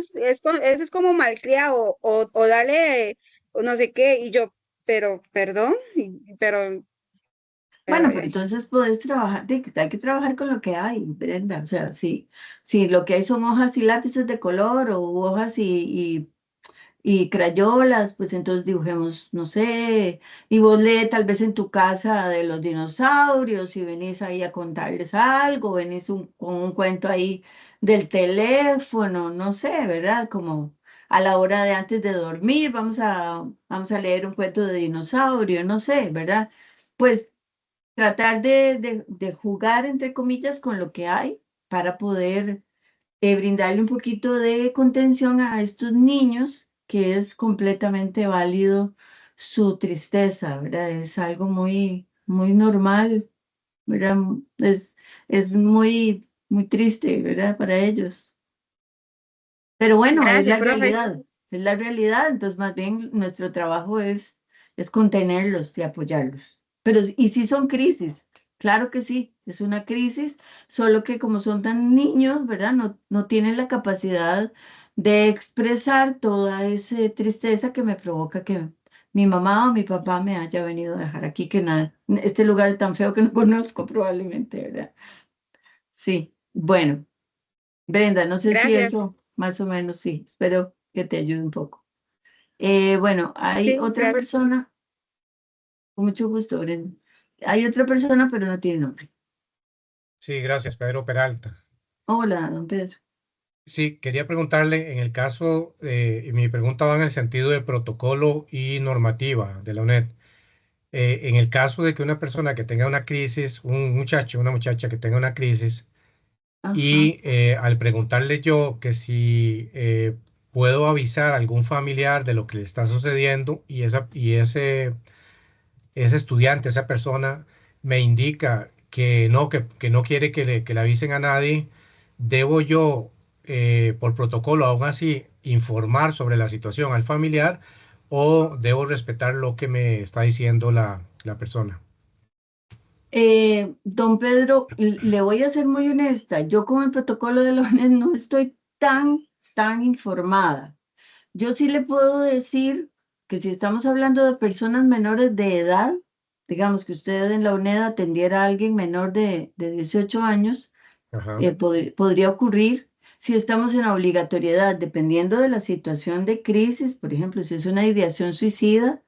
[SPEAKER 5] es como malcriado o darle o no sé qué, y yo, pero, perdón, pero,
[SPEAKER 2] Bueno, pero entonces puedes trabajar, hay que trabajar con lo que hay, Brenda. O sea, si lo que hay son hojas y lápices de color o hojas y crayolas, pues entonces dibujemos, no sé, y vos lee tal vez en tu casa de los dinosaurios y venís ahí a contarles algo, venís con un cuento ahí del teléfono, no sé, ¿verdad? Como a la hora de antes de dormir, vamos a leer un cuento de dinosaurio, no sé, ¿verdad? Pues tratar de jugar, entre comillas, con lo que hay para poder brindarle un poquito de contención a estos niños, que es completamente válido su tristeza, ¿verdad? Es algo muy, muy normal, ¿verdad? Es muy, muy triste, ¿verdad? Para ellos. Pero bueno,
[SPEAKER 5] Gracias, profe.
[SPEAKER 2] es la realidad, entonces más bien nuestro trabajo es contenerlos y apoyarlos. Pero, y sí son crisis, claro que sí, es una crisis, solo que como son tan niños, ¿verdad? No tienen la capacidad de expresar toda esa tristeza que me provoca que mi mamá o mi papá me haya venido a dejar aquí, que nada, este lugar tan feo que no conozco probablemente, ¿verdad? Sí, bueno. Brenda, no sé si
[SPEAKER 5] Gracias.
[SPEAKER 2] eso más o menos sí, espero que te ayude un poco. Bueno, hay
[SPEAKER 5] Sí,
[SPEAKER 2] otra
[SPEAKER 5] gracias.
[SPEAKER 2] persona, con mucho gusto, Brenda. Hay otra persona, pero no tiene nombre.
[SPEAKER 6] Sí, gracias, Pedro Peralta.
[SPEAKER 2] Hola, don Pedro.
[SPEAKER 6] Sí, quería preguntarle, en el caso, y mi pregunta va en el sentido de protocolo y normativa de la UNED. En el caso de que una persona que tenga una crisis, un muchacho, una muchacha que tenga una crisis,
[SPEAKER 2] Ajá.
[SPEAKER 6] y al preguntarle yo que si puedo avisar a algún familiar de lo que le está sucediendo y ese estudiante, esa persona me indica que no quiere que le avisen a nadie, ¿debo yo, por protocolo, aún así, informar sobre la situación al familiar o debo respetar lo que me está diciendo la persona?
[SPEAKER 2] Don Pedro, le voy a ser muy honesta. Yo con el protocolo de la ONU no estoy tan informada. Yo sí le puedo decir que si estamos hablando de personas menores de edad, digamos que usted en la UNED atendiera a alguien menor de 18 años,
[SPEAKER 6] Ajá.
[SPEAKER 2] podría ocurrir si estamos en la obligatoriedad, dependiendo de la situación de crisis, por ejemplo, si es una ideación suicida,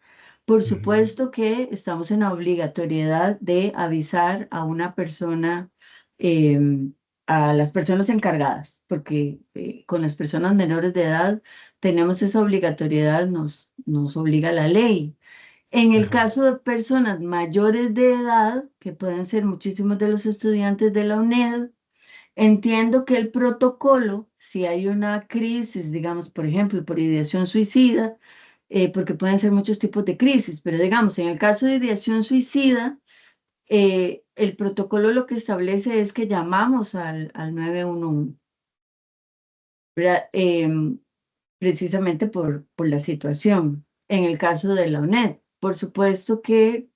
[SPEAKER 2] por
[SPEAKER 6] Ujú.
[SPEAKER 2] supuesto que estamos en la obligatoriedad de avisar a una persona, a las personas encargadas, porque con las personas menores de edad tenemos esa obligatoriedad, nos obliga la ley. En el
[SPEAKER 6] Ajá.
[SPEAKER 2] caso de personas mayores de edad, que pueden ser muchísimos de los estudiantes de la UNED, entiendo que el protocolo, si hay una crisis, digamos, por ejemplo, por ideación suicida, porque pueden ser muchos tipos de crisis, pero digamos, en el caso de ideación suicida, el protocolo lo que establece es que llamamos al 911, ¿verdad? Precisamente por la situación. En el caso de la UNED, por supuesto que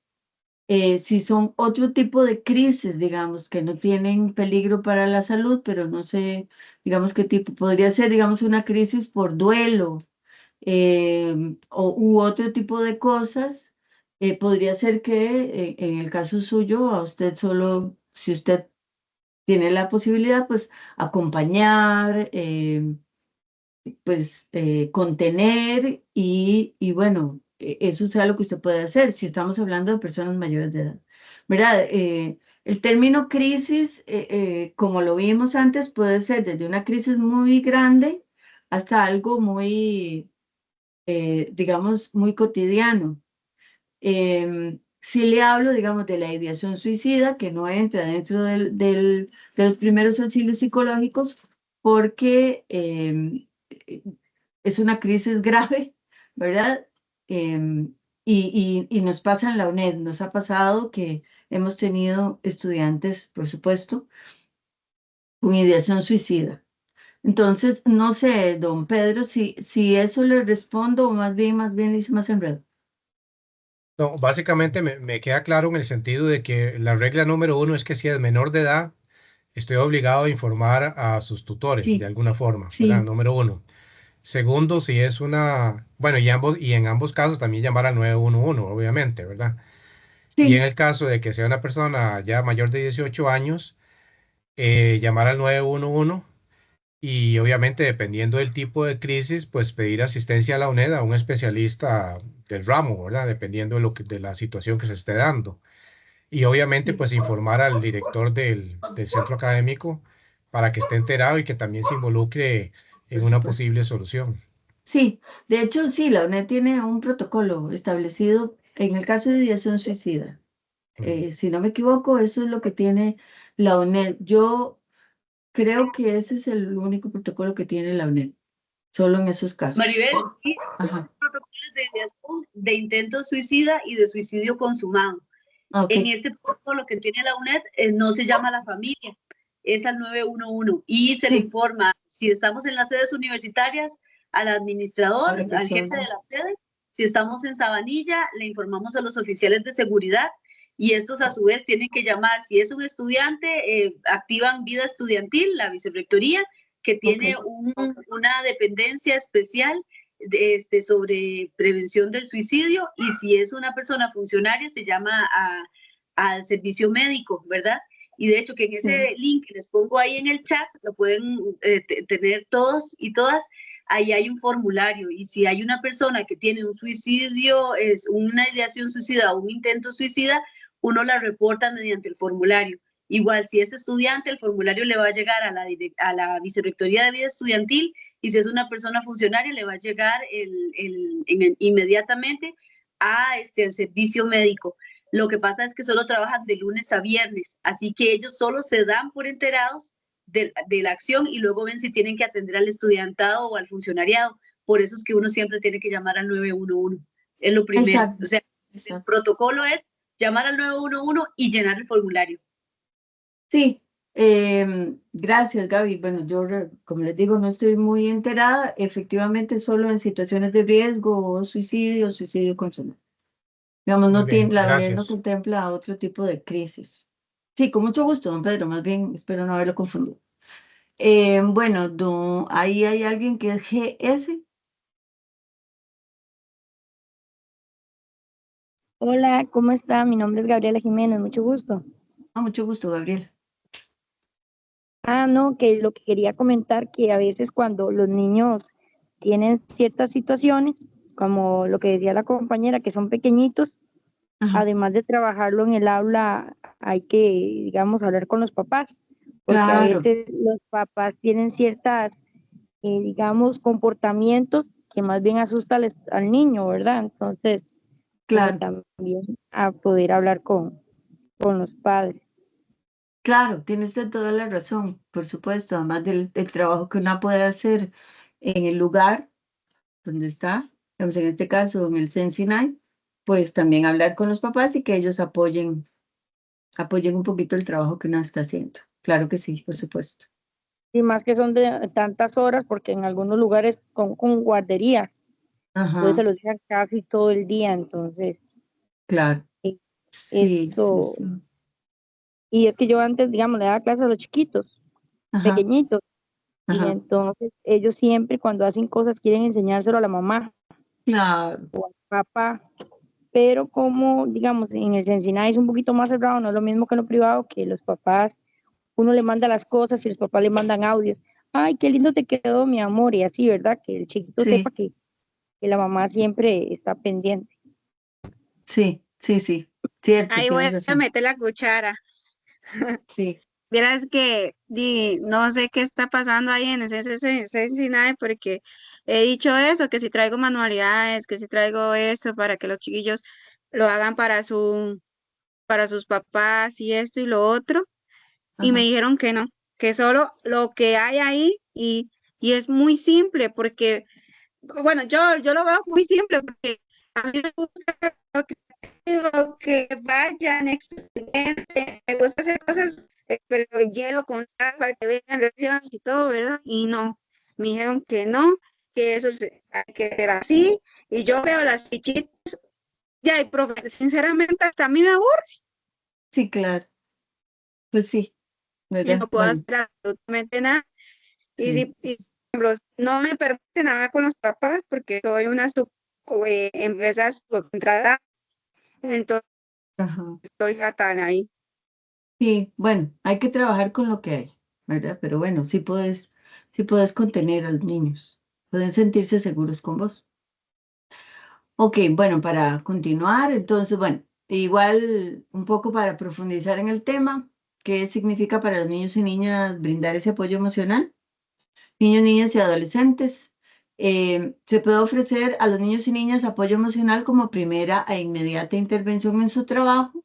[SPEAKER 2] si son otro tipo de crisis, digamos, que no tienen peligro para la salud, pero no sé, digamos, qué tipo, podría ser, digamos, una crisis por duelo u otro tipo de cosas. Podría ser que en el caso suyo, a usted solo, si usted tiene la posibilidad, pues acompañar, pues contener y bueno, eso sea lo que usted puede hacer si estamos hablando de personas mayores de edad. ¿Verdad? El término crisis, como lo vimos antes, puede ser desde una crisis muy grande hasta algo muy, digamos, muy cotidiano. Si le hablo, digamos, de la ideación suicida, que no entra dentro de los primeros auxilios psicológicos, porque es una crisis grave, ¿verdad? Y nos pasa en la UNED, nos ha pasado que hemos tenido estudiantes, por supuesto, con ideación suicida. Entonces, no sé, don Pedro, si eso le respondo o más bien le hice más enredo.
[SPEAKER 6] No, básicamente me queda claro en el sentido de que la regla número uno es que si es menor de edad, estoy obligado a informar a sus tutores de
[SPEAKER 2] Sí,
[SPEAKER 6] alguna forma, ¿verdad?
[SPEAKER 2] sí,
[SPEAKER 6] Número uno. Segundo, si es bueno, y en ambos casos también llamar al 911, obviamente, ¿verdad? Y en
[SPEAKER 2] sí.
[SPEAKER 6] el caso de que sea una persona ya mayor de 18 años, llamar al 911 y obviamente dependiendo del tipo de crisis, pues pedir asistencia a la UNED, a un especialista del ramo, ¿verdad? Dependiendo de la situación que se esté dando. Y obviamente
[SPEAKER 2] Sí.
[SPEAKER 6] pues informar al director del centro académico para que esté enterado y que también se involucre
[SPEAKER 2] Por
[SPEAKER 6] en una
[SPEAKER 2] supuesto.
[SPEAKER 6] posible solución.
[SPEAKER 2] Sí, de hecho, sí, la UNED tiene un protocolo establecido en el caso de ideación suicida. Si no me equivoco, eso es lo que tiene la UNED. Yo creo que ese es el único protocolo que tiene la UNED, solo en esos casos.
[SPEAKER 1] Maribel, sí,
[SPEAKER 2] Ajá,
[SPEAKER 1] protocolos de ideación de intento suicida y de suicidio consumado.
[SPEAKER 2] ok,
[SPEAKER 1] En este protocolo que tiene la UNED no se llama a la familia, es al 911 y se le
[SPEAKER 2] sí,
[SPEAKER 1] informa, si estamos en las sedes universitarias, al administrador,
[SPEAKER 2] a la
[SPEAKER 1] al jefe de
[SPEAKER 2] persona.
[SPEAKER 1] la sede. Si estamos en Sabanilla, le informamos a los oficiales de seguridad y estos a su vez tienen que llamar. Si es un estudiante, activan vida estudiantil, la vicerrectoría, que tiene
[SPEAKER 2] Ok,
[SPEAKER 1] una dependencia especial sobre prevención del suicidio, y si es una persona funcionaria se llama al servicio médico, ¿verdad? Y de hecho que en ese
[SPEAKER 2] sí,
[SPEAKER 1] link que les pongo ahí en el chat, lo pueden tener todos y todas, ahí hay un formulario, y si hay una persona que tiene un suicidio, es una ideación suicida o un intento suicida, uno la reporta mediante el formulario. Igual, si es estudiante, el formulario le va a llegar a la Vicerrectoría de Vida Estudiantil, y si es una persona funcionaria, le va a llegar inmediatamente al servicio médico. Lo que pasa es que solo trabajan de lunes a viernes, así que ellos solo se dan por enterados de la acción y luego ven si tienen que atender al estudiantado o al funcionariado. Por eso es que uno siempre tiene que llamar al 911. Es lo primero.
[SPEAKER 2] exacto,
[SPEAKER 1] O sea, el
[SPEAKER 2] exacto.
[SPEAKER 1] protocolo es llamar al 911 y llenar el formulario.
[SPEAKER 2] Sí, gracias, Gaby. Bueno, yo, como les digo, no estoy muy enterada, efectivamente solo en situaciones de riesgo o suicidio consumado. Digamos,
[SPEAKER 6] Muy
[SPEAKER 2] no
[SPEAKER 6] bien,
[SPEAKER 2] tiene, la UNED no
[SPEAKER 6] gracias.
[SPEAKER 2] contempla otro tipo de crisis. Sí, con mucho gusto, don Pedro, más bien espero no haberlo confundido. Bueno, ahí hay alguien que es GS.
[SPEAKER 7] Hola, ¿cómo está? Mi nombre es Gabriela Jiménez, mucho gusto.
[SPEAKER 2] Mucho gusto, Gabriel.
[SPEAKER 7] No, que lo que quería comentar que a veces cuando los niños tienen ciertas situaciones, como lo que decía la compañera, que son pequeñitos,
[SPEAKER 2] Ajá,
[SPEAKER 7] además de trabajarlo en el aula, hay que, digamos, hablar con los papás, porque a
[SPEAKER 2] claro,
[SPEAKER 7] veces los papás tienen ciertas, digamos, comportamientos que más bien asustan al niño, ¿verdad? Entonces, como
[SPEAKER 2] claro,
[SPEAKER 7] también a poder hablar con los padres.
[SPEAKER 2] claro, tiene usted toda la razón, por supuesto, además del trabajo que uno puede hacer en el lugar donde está, digamos, en este caso, en el Sensinay, pues también hablar con los papás y que ellos apoyen un poquito el trabajo que uno está haciendo. Claro que sí, por supuesto.
[SPEAKER 7] Y más que son de tantas horas, porque en algunos lugares con guardería, entonces
[SPEAKER 2] Ajá,
[SPEAKER 7] se los dejan casi todo el día, entonces
[SPEAKER 2] claro.
[SPEAKER 7] eh,
[SPEAKER 2] Sí, sí,
[SPEAKER 7] esto,
[SPEAKER 2] sí.
[SPEAKER 7] y es que yo antes, digamos, le daba clases a los chiquitos,
[SPEAKER 2] Ajá,
[SPEAKER 7] pequeñitos, y
[SPEAKER 2] ajá.
[SPEAKER 7] entonces ellos siempre cuando hacen cosas quieren enseñárselo a la mamá
[SPEAKER 2] Claro,
[SPEAKER 7] o al papá, pero como, digamos, en el Cincinnati es un poquito más cerrado, no es lo mismo que en lo privado, que los papás, uno le manda las cosas y los papás le mandan audios, ay, qué lindo te quedó, mi amor, y así, ¿verdad? Que el chiquito sepa
[SPEAKER 2] sí,
[SPEAKER 7] que la mamá siempre está pendiente.
[SPEAKER 2] sí, sí, sí. Cierto,
[SPEAKER 5] Ahí voy
[SPEAKER 2] tienes
[SPEAKER 5] a
[SPEAKER 2] razón.
[SPEAKER 5] meter la cuchara.
[SPEAKER 2] Sí,
[SPEAKER 5] Vieras que no sé qué está pasando ahí en ese Cincinnati porque he dicho eso, que si traigo manualidades, que si traigo esto para que los chiquillos lo hagan para sus papás y esto y lo otro, y me
[SPEAKER 2] ajá,
[SPEAKER 5] dijeron que no, que solo lo que hay ahí y es muy simple porque, bueno, yo lo veo muy simple porque a mí me gusta que vayan, experimenten, me gusta hacer cosas, pero hielo con sal para que vean reacciones y todo, ¿verdad? Y no, me dijeron que no, que hay que ser así, y yo veo las fichitas, ya, y profe, sinceramente hasta a mí me aburre
[SPEAKER 2] sí, claro. Pues sí,
[SPEAKER 5] y
[SPEAKER 2] ¿verdad?
[SPEAKER 5] no puedo
[SPEAKER 2] Bueno,
[SPEAKER 5] hacer absolutamente nada. Y
[SPEAKER 2] sí,
[SPEAKER 5] si y, por ejemplo, no me permiten hablar con los papás porque soy una empresa subcontratada, entonces
[SPEAKER 2] ajá.
[SPEAKER 5] estoy fatal ahí.
[SPEAKER 2] Sí, bueno, hay que trabajar con lo que hay, ¿verdad? Pero bueno, sí puedes contener a los niños. Pueden sentirse seguros con vos. Ok, bueno, para continuar, entonces, bueno, igual un poco para profundizar en el tema, ¿qué significa para los niños y niñas brindar ese apoyo emocional? Niños, niñas y adolescentes Se puede ofrecer a los niños y niñas apoyo emocional como primera e inmediata intervención en su trabajo,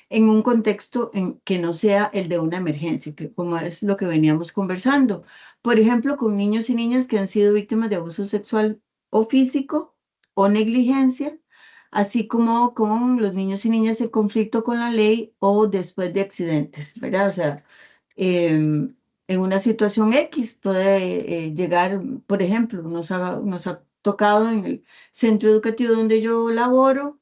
[SPEAKER 2] en un contexto en que no sea el de una emergencia, que como es lo que veníamos conversando. Por ejemplo, con niños y niñas que han sido víctimas de abuso sexual o físico o negligencia, así como con los niños y niñas en conflicto con la ley o después de accidentes, ¿verdad? O sea, en una situación X puede llegar, por ejemplo, nos ha tocado en el centro educativo donde yo laboro,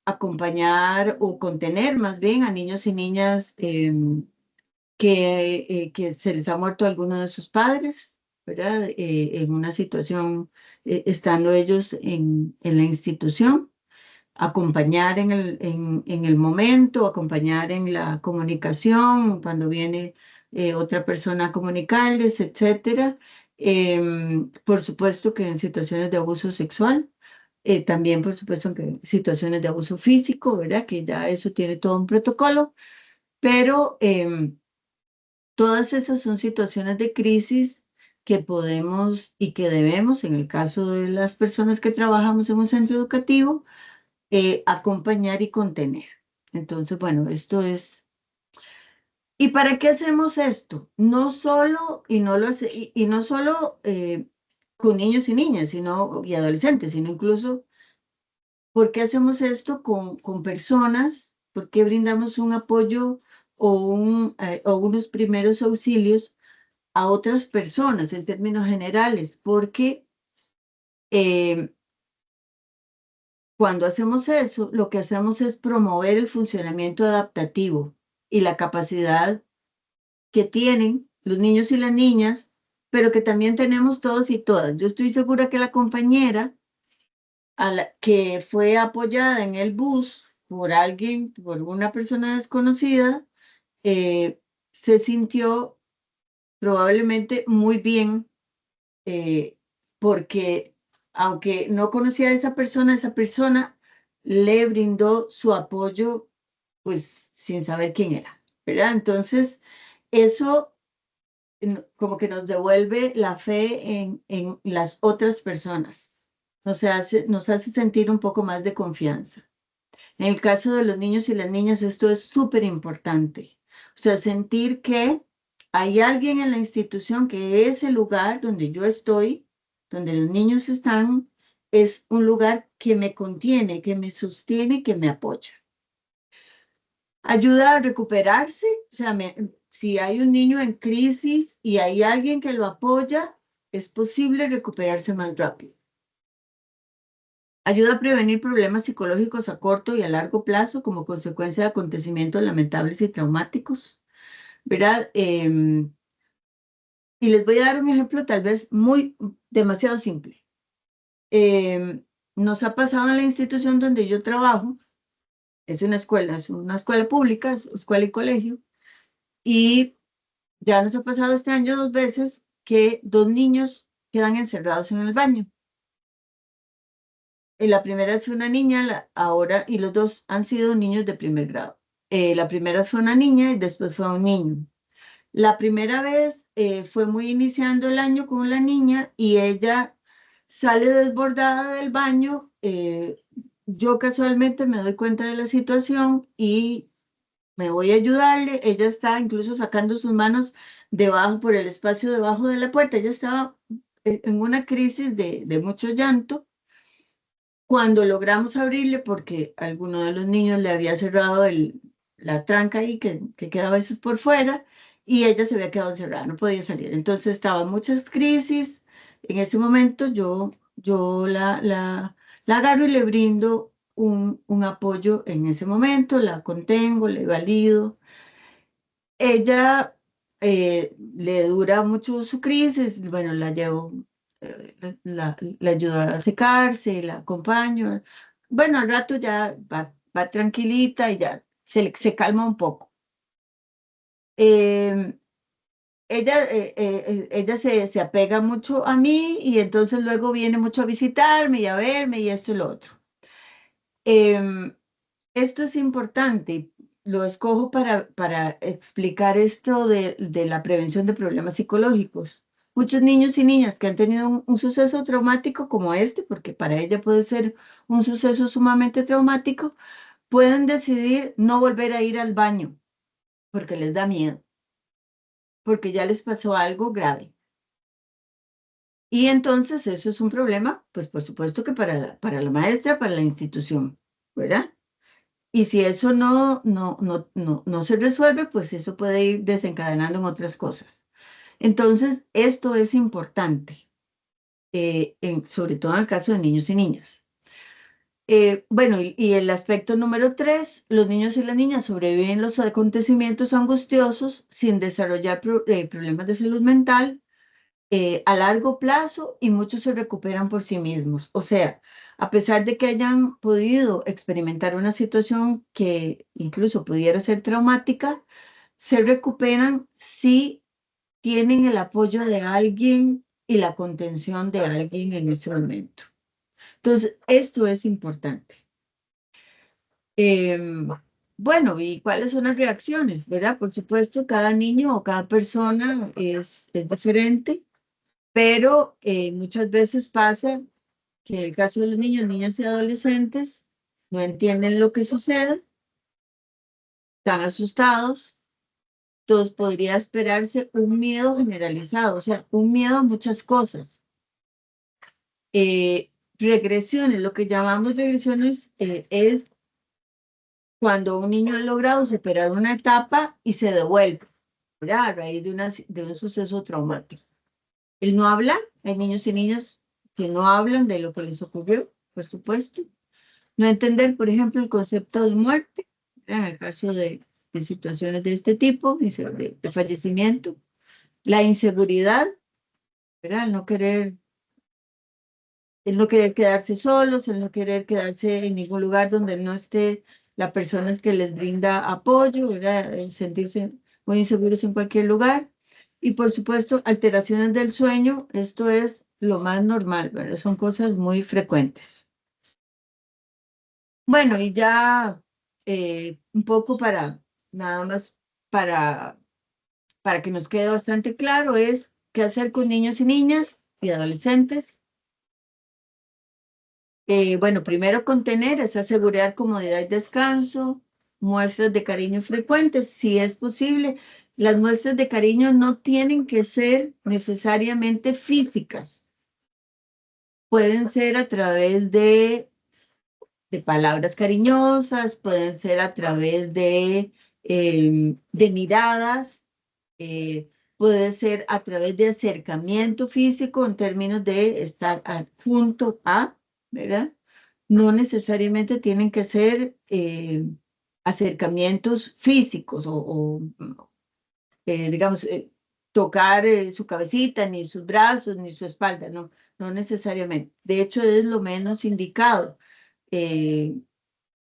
[SPEAKER 2] acompañar o contener más bien a niños y niñas que se les ha muerto alguno de sus padres, ¿verdad? En una situación, estando ellos en la institución, acompañar en el momento, acompañar en la comunicación, cuando viene otra persona a comunicarles, etcétera. Por supuesto que en situaciones de abuso sexual, también por supuesto en situaciones de abuso físico, ¿verdad? Que ya eso tiene todo un protocolo, pero todas esas son situaciones de crisis que podemos y que debemos, en el caso de las personas que trabajamos en un centro educativo, acompañar y contener. Entonces, bueno, esto es... ¿Y para qué hacemos esto? No solo, y no, lo hace, y no solo con niños y niñas y adolescentes, sino incluso, ¿por qué hacemos esto con personas? ¿Por qué brindamos un apoyo o unos primeros auxilios a otras personas en términos generales? Porque cuando hacemos eso, lo que hacemos es promover el funcionamiento adaptativo y la capacidad que tienen los niños y las niñas, pero que también tenemos todos y todas. Yo estoy segura que la compañera que fue apoyada en el bus por alguien, por una persona desconocida, se sintió probablemente muy bien, porque aunque no conocía a esa persona le brindó su apoyo, pues sin saber quién era, ¿verdad? Entonces, eso como que nos devuelve la fe en las otras personas, nos hace sentir un poco más de confianza. En el caso de los niños y las niñas, esto es súper importante. O sea, sentir que hay alguien en la institución, que ese lugar donde yo estoy, donde los niños están, es un lugar que me contiene, que me sostiene, que me apoya. Ayuda a recuperarse, o sea, si hay un niño en crisis y hay alguien que lo apoya, es posible recuperarse más rápido. Ayuda a prevenir problemas psicológicos a corto y a largo plazo como consecuencia de acontecimientos lamentables y traumáticos, ¿verdad? Y les voy a dar un ejemplo tal vez demasiado simple. Nos ha pasado en la institución donde yo trabajo, es una escuela pública, es escuela y colegio, y ya nos ha pasado este año 2 veces que 2 niños quedan encerrados en el baño. La primera fue una niña, ahora, y los dos han sido niños de primer grado. La primera fue una niña y después fue un niño. La primera vez fue muy iniciando el año con la niña y ella sale desbordada del baño. Yo casualmente me doy cuenta de la situación y me voy a ayudarle. Ella está incluso sacando sus manos debajo, por el espacio debajo de la puerta. Ella estaba en una crisis de mucho llanto. Cuando logramos abrirle, porque alguno de los niños le había cerrado la tranca ahí que queda a veces por fuera, y ella se había quedado encerrada, no podía salir. Entonces estaba en muchas crisis. En ese momento yo la agarro y le brindo un apoyo en ese momento, la contengo, le valido. Ella le dura mucho su crisis, bueno, la llevo, la ayudo a secarse, la acompaño. Bueno, al rato ya va tranquilita y ya se calma un poco. Ella se apega mucho a mí y entonces luego viene mucho a visitarme y a verme y esto y lo otro. Esto es importante, lo escojo para explicar esto de la prevención de problemas psicológicos, muchos niños y niñas que han tenido un suceso traumático como este, porque para ella puede ser un suceso sumamente traumático, pueden decidir no volver a ir al baño porque les da miedo, porque ya les pasó algo grave. Y entonces eso es un problema, pues por supuesto que para la maestra, para la institución, ¿verdad? Y si eso no se resuelve, pues eso puede ir desencadenando en otras cosas. Entonces, esto es importante, sobre todo en el caso de niños y niñas. Bueno, y el aspecto número 3, los niños y las niñas sobreviven los acontecimientos angustiosos sin desarrollar problemas de salud mental a largo plazo y muchos se recuperan por sí mismos. O sea, a pesar de que hayan podido experimentar una situación que incluso pudiera ser traumática, se recuperan si tienen el apoyo de alguien y la contención de alguien en ese momento. Entonces, esto es importante. Bueno, ¿y cuáles son las reacciones? ¿Verdad? Por supuesto, cada niño o cada persona es diferente, pero muchas veces pasa que en el caso de los niños, niñas y adolescentes no entienden lo que sucede, están asustados, entonces podría esperarse un miedo generalizado, o sea, un miedo a muchas cosas. Regresiones, lo que llamamos regresiones es cuando un niño ha logrado superar una etapa y se devuelve, ¿verdad? A raíz de un suceso traumático. El no hablar, hay niños y niñas que no hablan de lo que les ocurrió, por supuesto. No entender, por ejemplo, el concepto de muerte, ¿verdad? En el caso de situaciones de este tipo, de fallecimiento. La inseguridad, ¿verdad? El no querer quedarse solos, el no querer quedarse en ningún lugar donde no esté la persona que les brinda apoyo, ¿verdad? El sentirse muy inseguros en cualquier lugar. Y por supuesto, alteraciones del sueño, esto es lo más normal, ¿verdad? Son cosas muy frecuentes. Bueno, y ya un poco nada más para que nos quede bastante claro, es qué hacer con niños y niñas y adolescentes. Bueno, primero contener es asegurar comodidad y descanso, muestras de cariño frecuentes, si es posible. Las muestras de cariño no tienen que ser necesariamente físicas. Pueden ser a través de palabras cariñosas, pueden ser a través de miradas, puede ser a través de acercamiento físico en términos de estar junto a, ¿verdad? No necesariamente tienen que ser acercamientos físicos digamos, tocar su cabecita, ni sus brazos, ni su espalda, no necesariamente. De hecho, es lo menos indicado,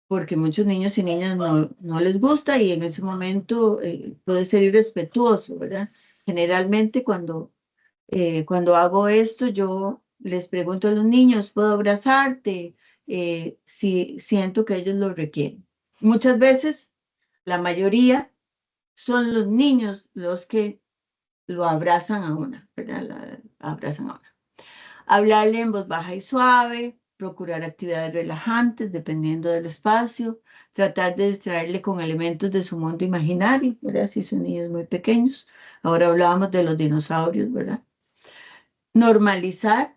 [SPEAKER 2] porque muchos niños y niñas no les gusta y en ese momento puede ser irrespetuoso, ¿verdad? Generalmente cuando hago esto, yo les pregunto a los niños, ¿puedo abrazarte? Si siento que ellos lo requieren. Muchas veces, la mayoría, son los niños los que lo abrazan a una, ¿verdad? Abrazan a una. Hablarle en voz baja y suave, procurar actividades relajantes dependiendo del espacio, tratar de distraerle con elementos de su mundo imaginario, ¿verdad? Si son niños muy pequeños. Ahora hablábamos de los dinosaurios, ¿verdad? Normalizar.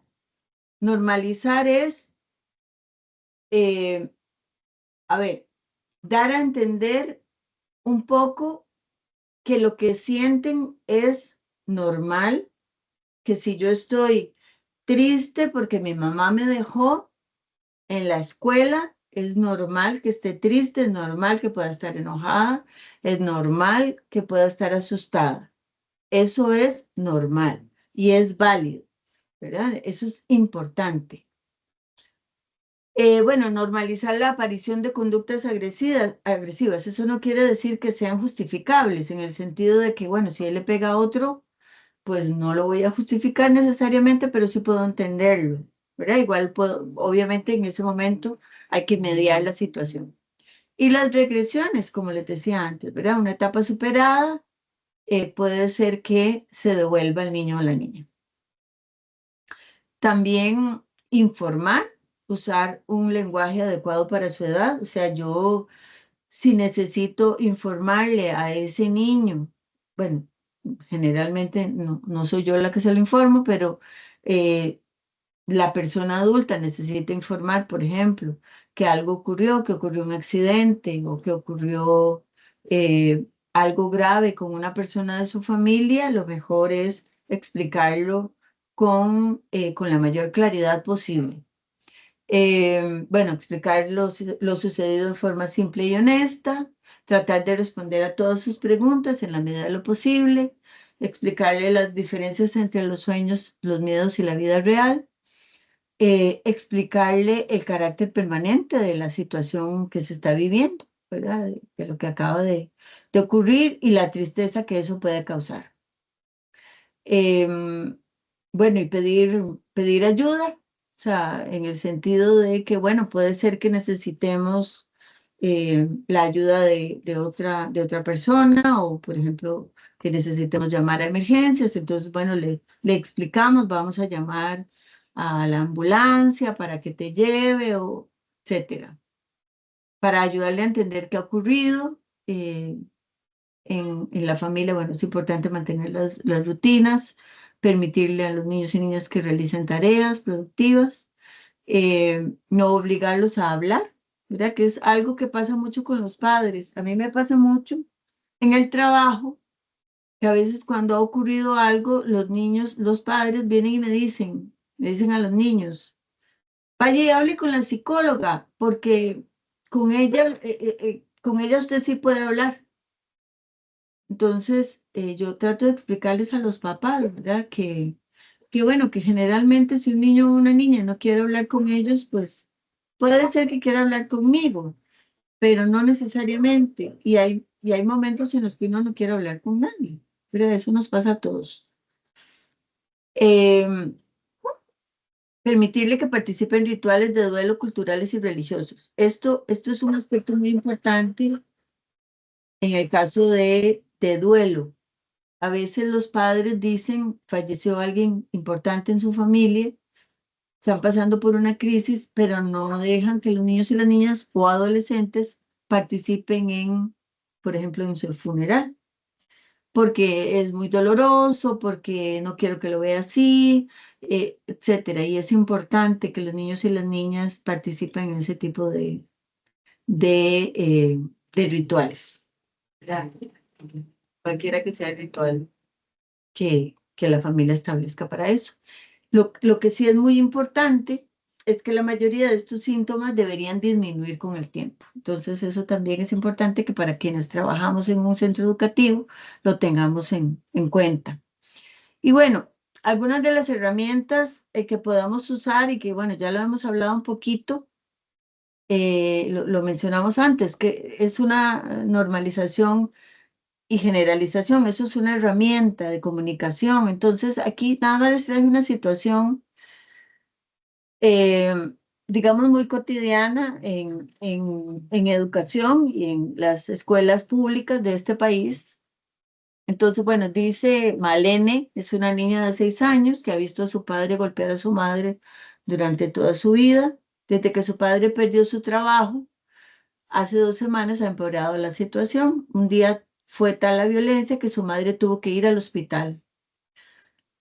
[SPEAKER 2] Normalizar es, a ver, dar a entender un poco que lo que sienten es normal, que si yo estoy triste porque mi mamá me dejó en la escuela, es normal que esté triste, es normal que pueda estar enojada, es normal que pueda estar asustada. Eso es normal y es válido, ¿verdad? Eso es importante. Bueno, normalizar la aparición de conductas agresivas. Eso no quiere decir que sean justificables, en el sentido de que, bueno, si él le pega a otro, pues no lo voy a justificar necesariamente, pero sí puedo entenderlo, ¿verdad? Igual obviamente en ese momento hay que mediar la situación. Y las regresiones, como les decía antes, ¿verdad? Una etapa superada puede ser que se devuelva el niño o la niña. También informar, usar un lenguaje adecuado para su edad. O sea, yo si necesito informarle a ese niño, bueno, generalmente no soy yo la que se lo informo, pero la persona adulta necesita informar, por ejemplo, que algo ocurrió, que ocurrió un accidente o que ocurrió algo grave con una persona de su familia, lo mejor es explicarlo con la mayor claridad posible. Bueno, explicar lo sucedido de forma simple y honesta, tratar de responder a todas sus preguntas en la medida de lo posible, explicarle las diferencias entre los sueños, los miedos y la vida real, explicarle el carácter permanente de la situación que se está viviendo, ¿verdad? De lo que acaba de ocurrir y la tristeza que eso puede causar. Bueno, y pedir ayuda, o sea, en el sentido de que, bueno, puede ser que necesitemos la ayuda de otra persona o, por ejemplo, que necesitemos llamar a emergencias. Entonces, bueno, le explicamos, vamos a llamar a la ambulancia para que te lleve o etcétera. Para ayudarle a entender qué ha ocurrido en la familia, bueno, es importante mantener las rutinas, permitirle a los niños y niñas que realicen tareas productivas, no obligarlos a hablar, ¿verdad? Que es algo que pasa mucho con los padres. A mí me pasa mucho en el trabajo, que a veces cuando ha ocurrido algo, los niños, los padres vienen y me dicen a los niños, vaya y hable con la psicóloga, porque con ella usted sí puede hablar. Entonces, yo trato de explicarles a los papás, ¿verdad? Que bueno, que generalmente si un niño o una niña no quiere hablar con ellos, pues puede ser que quiera hablar conmigo, pero no necesariamente. Y hay momentos en los que uno no quiere hablar con nadie, pero eso nos pasa a todos. Permitirle que participe en rituales de duelo culturales y religiosos. Esto es un aspecto muy importante en el caso de duelo. A veces los padres dicen, falleció alguien importante en su familia, están pasando por una crisis, pero no dejan que los niños y las niñas o adolescentes participen en, por ejemplo, en su funeral, porque es muy doloroso, porque no quiero que lo vea así, etcétera. Y es importante que los niños y las niñas participen en ese tipo de rituales, ¿verdad? Cualquiera que sea el ritual que la familia establezca para eso. Lo que sí es muy importante es que la mayoría de estos síntomas deberían disminuir con el tiempo. Entonces, eso también es importante que para quienes trabajamos en un centro educativo lo tengamos en cuenta. Y bueno, algunas de las herramientas que podamos usar y que, bueno, ya lo hemos hablado un poquito, lo mencionamos antes, que es una normalización y generalización. Eso es una herramienta de comunicación. Entonces, aquí nada más les traje una situación, digamos, muy cotidiana en educación y en las escuelas públicas de este país. Entonces, bueno, dice Malene, es una niña de 6 años que ha visto a su padre golpear a su madre durante toda su vida. Desde que su padre perdió su trabajo, hace 2 semanas ha empeorado la situación. Un día fue tal la violencia que su madre tuvo que ir al hospital.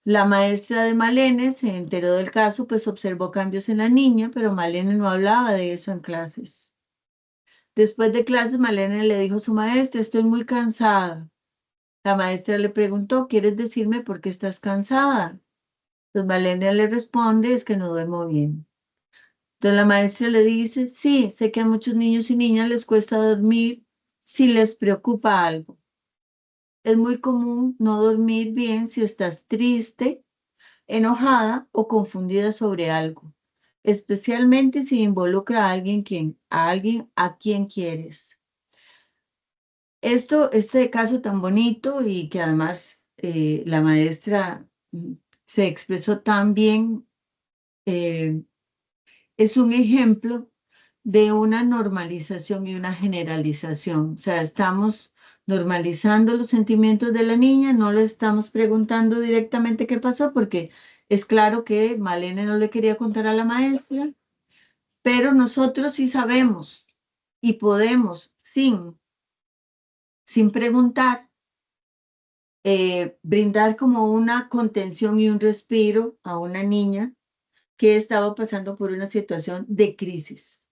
[SPEAKER 2] La maestra de Malene se enteró del caso, pues observó cambios en la niña, pero Malene no hablaba de eso en clases. Después de clases, Malene le dijo a su maestra, estoy muy cansada. La maestra le preguntó, ¿quieres decirme por qué estás cansada? Pues Malene le responde, es que no duermo bien. Entonces la maestra le dice, sí, sé que a muchos niños y niñas les cuesta dormir si les preocupa algo. Es muy común no dormir bien si estás triste, enojada o confundida sobre algo, especialmente si involucra a alguien a quien quieres. Este caso tan bonito y que además la maestra se expresó tan bien, es un ejemplo de una normalización y una generalización. O sea, estamos normalizando los sentimientos de la niña, no le estamos preguntando directamente qué pasó, porque Es claro que Malena no le quería contar a la maestra, pero nosotros sí sabemos y podemos, sin preguntar, brindar como una contención y un respiro a una niña que estaba pasando por una situación de crisis.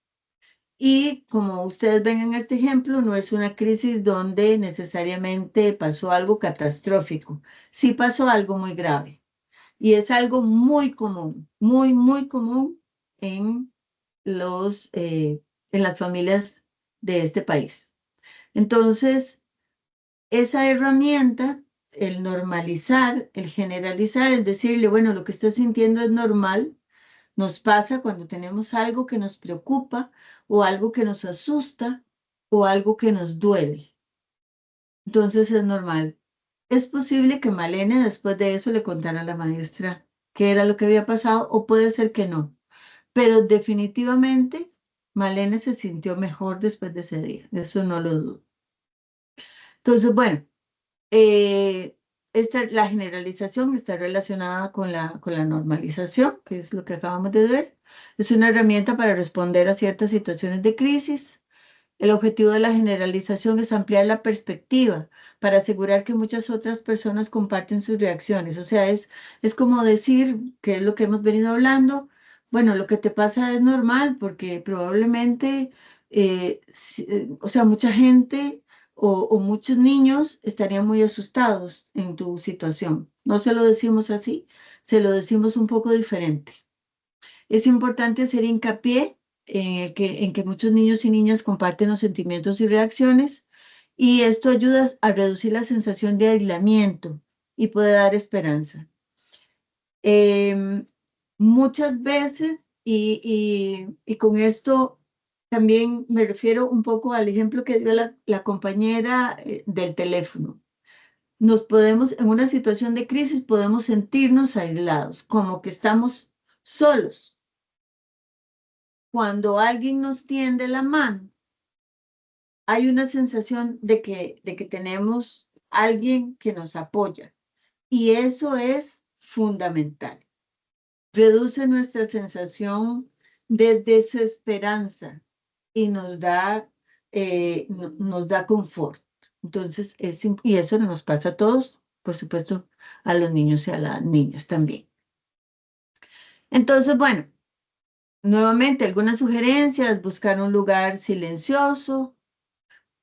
[SPEAKER 2] Y como ustedes ven en este ejemplo, no es una crisis donde necesariamente pasó algo catastrófico. Sí pasó algo muy grave. Y es algo muy común, muy, muy común en en las familias de este país. Entonces, esa herramienta, el normalizar, el generalizar, es decirle, bueno, lo que estás sintiendo es normal, nos pasa cuando tenemos algo que nos preocupa o algo que nos asusta o algo que nos duele. Entonces es normal. Es posible que Malena después de eso le contara a la maestra qué era lo que había pasado o puede ser que no. Pero definitivamente Malena se sintió mejor después de ese día. Eso no lo dudo. Entonces, bueno, la generalización está relacionada con la normalización, que es lo que acabamos de ver. Es una herramienta para responder a ciertas situaciones de crisis. El objetivo de la generalización es ampliar la perspectiva para asegurar que muchas otras personas comparten sus reacciones. O sea, es como decir, que es lo que hemos venido hablando, bueno, lo que te pasa es normal porque probablemente, o sea, mucha gente o muchos niños estarían muy asustados en tu situación. No se lo decimos así, se lo decimos un poco diferente. Es importante hacer hincapié en que muchos niños y niñas comparten los sentimientos y reacciones y esto ayuda a reducir la sensación de aislamiento y puede dar esperanza. Muchas veces, y con esto también me refiero un poco al ejemplo que dio la compañera del teléfono. En una situación de crisis, podemos sentirnos aislados, como que estamos solos. Cuando alguien nos tiende la mano, hay una sensación de que tenemos alguien que nos apoya y eso es fundamental. Reduce nuestra sensación de desesperanza y nos da confort. Entonces, y eso nos pasa a todos, por supuesto, a los niños y a las niñas también. Entonces, bueno, nuevamente, algunas sugerencias: buscar un lugar silencioso,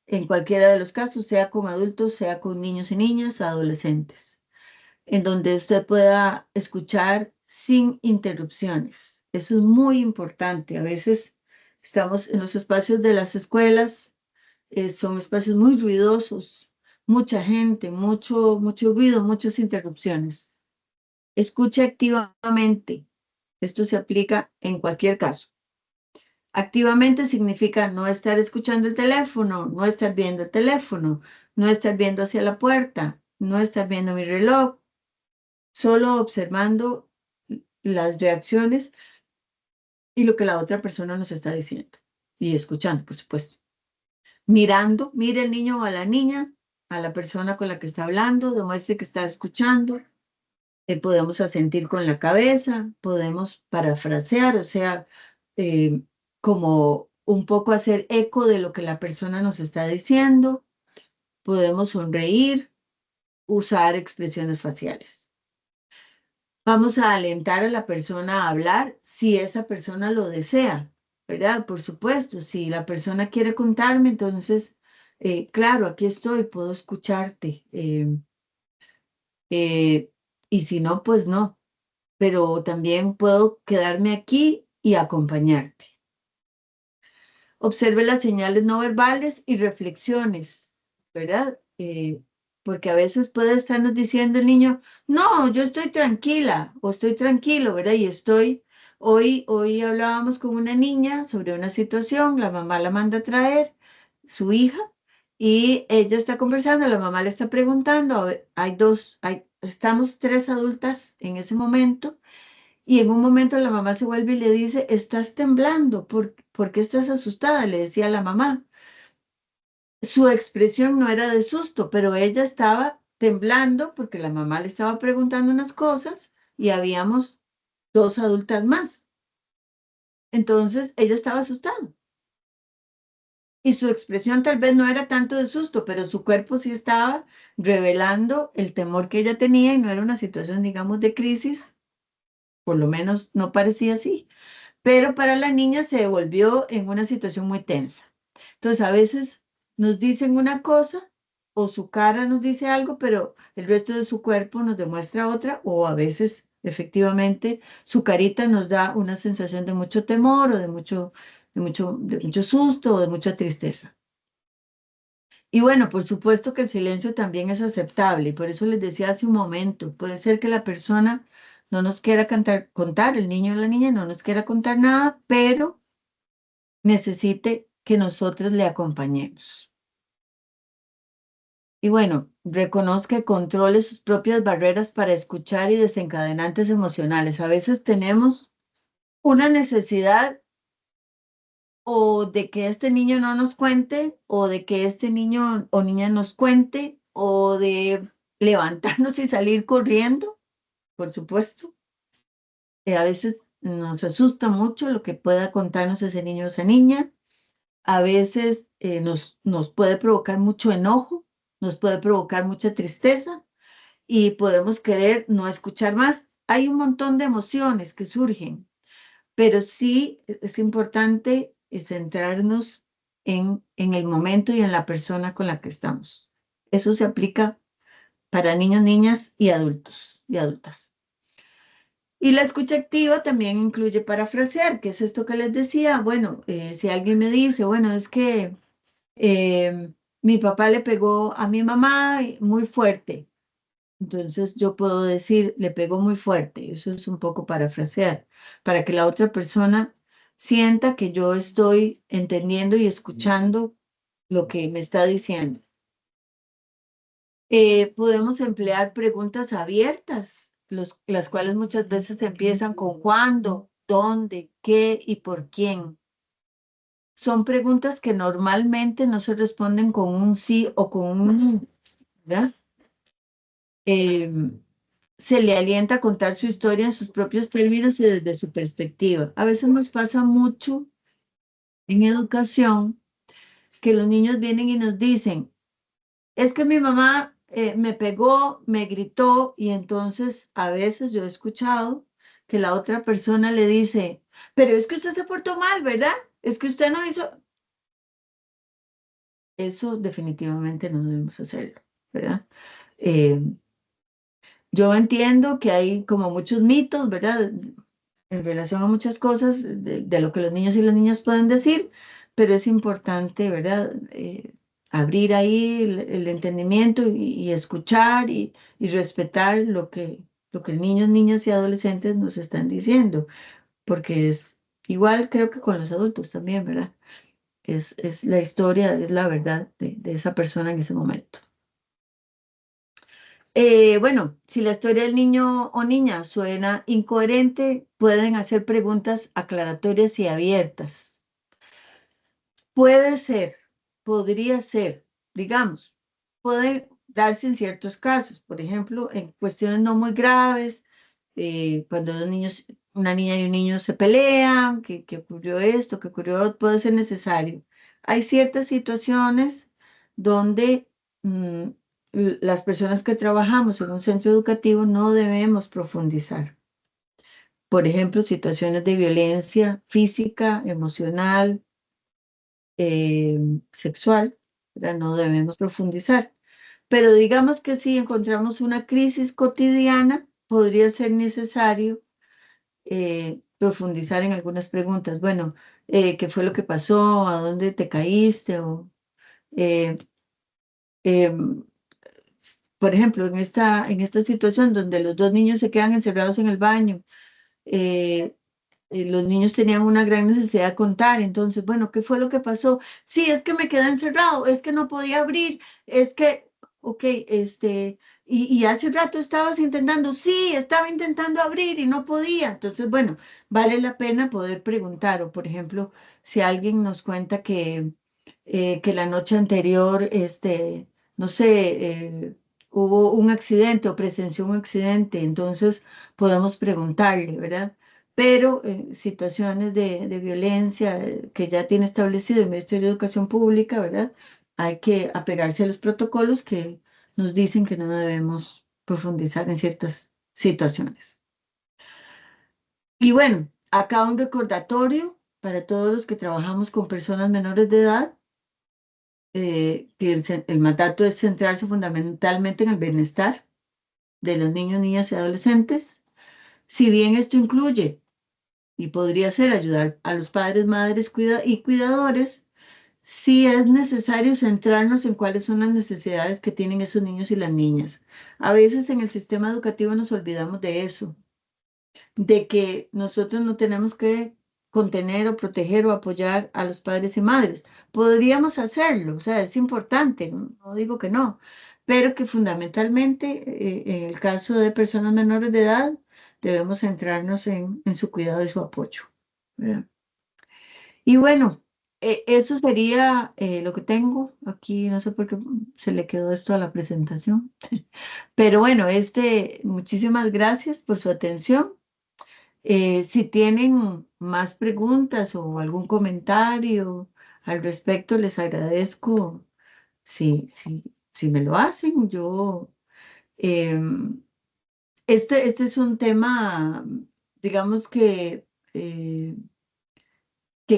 [SPEAKER 2] en cualquiera de los casos, sea con adultos, sea con niños y niñas, adolescentes, en donde usted pueda escuchar sin interrupciones. Eso es muy importante. A veces estamos en los espacios de las escuelas, son espacios muy ruidosos, mucha gente, mucho ruido, muchas interrupciones. Escuche activamente. Esto se aplica en cualquier caso. Activamente significa no estar escuchando el teléfono, no estar viendo el teléfono, no estar viendo hacia la puerta, no estar viendo mi reloj, solo observando las reacciones y lo que la otra persona nos está diciendo y escuchando, por supuesto. Mirando, mire al niño o a la niña, a la persona con la que está hablando, demuestre que está escuchando. Podemos asentir con la cabeza, podemos parafrasear, o sea, como un poco hacer eco de lo que la persona nos está diciendo. Podemos sonreír, usar expresiones faciales. Vamos a alentar a la persona a hablar si esa persona lo desea, ¿verdad? Por supuesto, si la persona quiere contarme, entonces, claro, aquí estoy, puedo escucharte. Y si no, pues no. Pero también puedo quedarme aquí y acompañarte. Observe las señales no verbales y reflexiones, ¿verdad? Porque a veces puede estarnos diciendo el niño, no, yo estoy tranquila o estoy tranquilo, ¿verdad? Hoy hablábamos con una niña sobre una situación, la mamá la manda a traer, su hija, y ella está conversando, la mamá le está preguntando, a ver, estamos 3 adultas en ese momento, y en un momento la mamá se vuelve y le dice, estás temblando, ¿por qué estás asustada? Le decía a la mamá. Su expresión no era de susto, pero ella estaba temblando porque la mamá le estaba preguntando unas cosas, y habíamos 2 adultas más. Entonces, ella estaba asustada. Y su expresión tal vez no era tanto de susto, pero su cuerpo sí estaba revelando el temor que ella tenía y no era una situación, digamos, de crisis, por lo menos no parecía así. Pero para la niña se volvió en una situación muy tensa. Entonces, a veces nos dicen una cosa o su cara nos dice algo, pero el resto de su cuerpo nos demuestra otra, o a veces efectivamente su carita nos da una sensación de mucho temor o de mucho susto o de mucha tristeza. Y bueno, por supuesto que el silencio también es aceptable, y por eso les decía hace un momento, puede ser que la persona no nos quiera contar, el niño o la niña no nos quiera contar nada, pero necesite que nosotros le acompañemos. Y bueno, reconozca y controle sus propias barreras para escuchar y desencadenantes emocionales. A veces tenemos una necesidad o de que este niño no nos cuente, o de que este niño o niña nos cuente, o de levantarnos y salir corriendo, por supuesto. A veces nos asusta mucho lo que pueda contarnos ese niño o esa niña. A veces nos puede provocar mucho enojo, nos puede provocar mucha tristeza y podemos querer no escuchar más. Hay un montón de emociones que surgen, pero sí es importante centrarnos en el momento y en la persona con la que estamos. Eso se aplica para niños, niñas y adultos y adultas. Y la escucha activa también incluye parafrasear, que es esto que les decía. Bueno, si alguien me dice, bueno, es que mi papá le pegó a mi mamá muy fuerte. Entonces yo puedo decir, le pegó muy fuerte. Eso es un poco parafrasear, para que la otra persona sienta que yo estoy entendiendo y escuchando lo que me está diciendo. Podemos emplear preguntas abiertas, las cuales muchas veces empiezan con cuándo, dónde, qué y por quién. Son preguntas que normalmente no se responden con un sí o con un no, ¿verdad? Se le alienta a contar su historia en sus propios términos y desde su perspectiva. A veces nos pasa mucho en educación que los niños vienen y nos dicen, es que mi mamá me pegó, me gritó, y entonces a veces yo he escuchado que la otra persona le dice, pero es que usted se portó mal, ¿verdad? Es que usted no hizo... Eso definitivamente no debemos hacerlo, ¿verdad? Eh, yo entiendo que hay como muchos mitos, ¿verdad? En relación a muchas cosas de lo que los niños y las niñas pueden decir, pero es importante, ¿verdad? Abrir ahí el entendimiento y escuchar y respetar lo que niños, niñas y adolescentes nos están diciendo, porque es igual creo que con los adultos también, ¿verdad? Es la historia, es la verdad de esa persona en ese momento. Bueno, si la historia del niño o niña suena incoherente, pueden hacer preguntas aclaratorias y abiertas. Puede ser, podría ser, digamos, puede darse en ciertos casos, por ejemplo, en cuestiones no muy graves, cuando dos niños, una niña y un niño se pelean, que ocurrió esto, que ocurrió, puede ser necesario. Hay ciertas situaciones donde las personas que trabajamos en un centro educativo no debemos profundizar. Por ejemplo, situaciones de violencia física, emocional, sexual, ¿verdad? No debemos profundizar. Pero digamos que si encontramos una crisis cotidiana, podría ser necesario profundizar en algunas preguntas. Bueno, ¿qué fue lo que pasó? ¿A dónde te caíste? O, eh, em, por ejemplo, en esta situación donde los dos niños se quedan encerrados en el baño, eh, los niños tenían una gran necesidad de contar. Entonces, bueno, ¿qué fue lo que pasó? Sí, es que me quedé encerrado, es que no podía abrir, es que, ok, y hace rato estabas intentando, sí, estaba intentando abrir y no podía. Entonces, bueno, vale la pena poder preguntar, o por ejemplo, si alguien nos cuenta que la noche anterior, no sé, hubo un accidente o presenció un accidente, entonces podemos preguntarle, ¿verdad? Pero situaciones de violencia que ya tiene establecido el Ministerio de Educación Pública, ¿verdad? Hay que apegarse a los protocolos que nos dicen que no debemos profundizar en ciertas situaciones. Y bueno, acá un recordatorio para todos los que trabajamos con personas menores de edad, que el mandato es centrarse fundamentalmente en el bienestar de los niños, niñas y adolescentes. Si bien esto incluye y podría ser ayudar a los padres, madres y cuidadores, sí es necesario centrarnos en cuáles son las necesidades que tienen esos niños y las niñas. A veces en el sistema educativo nos olvidamos de eso, de que nosotros no tenemos que contener o proteger o apoyar a los padres y madres. Podríamos hacerlo, o sea, es importante, no digo que no, pero que fundamentalmente en el caso de personas menores de edad debemos centrarnos en su cuidado y su apoyo, ¿verdad? Y bueno, eso sería lo que tengo aquí. No sé por qué se le quedó esto a la presentación, pero bueno, muchísimas gracias por su atención. Si tienen más preguntas o algún comentario al respecto, les agradezco si me lo hacen. Em, este es un tema, digamos que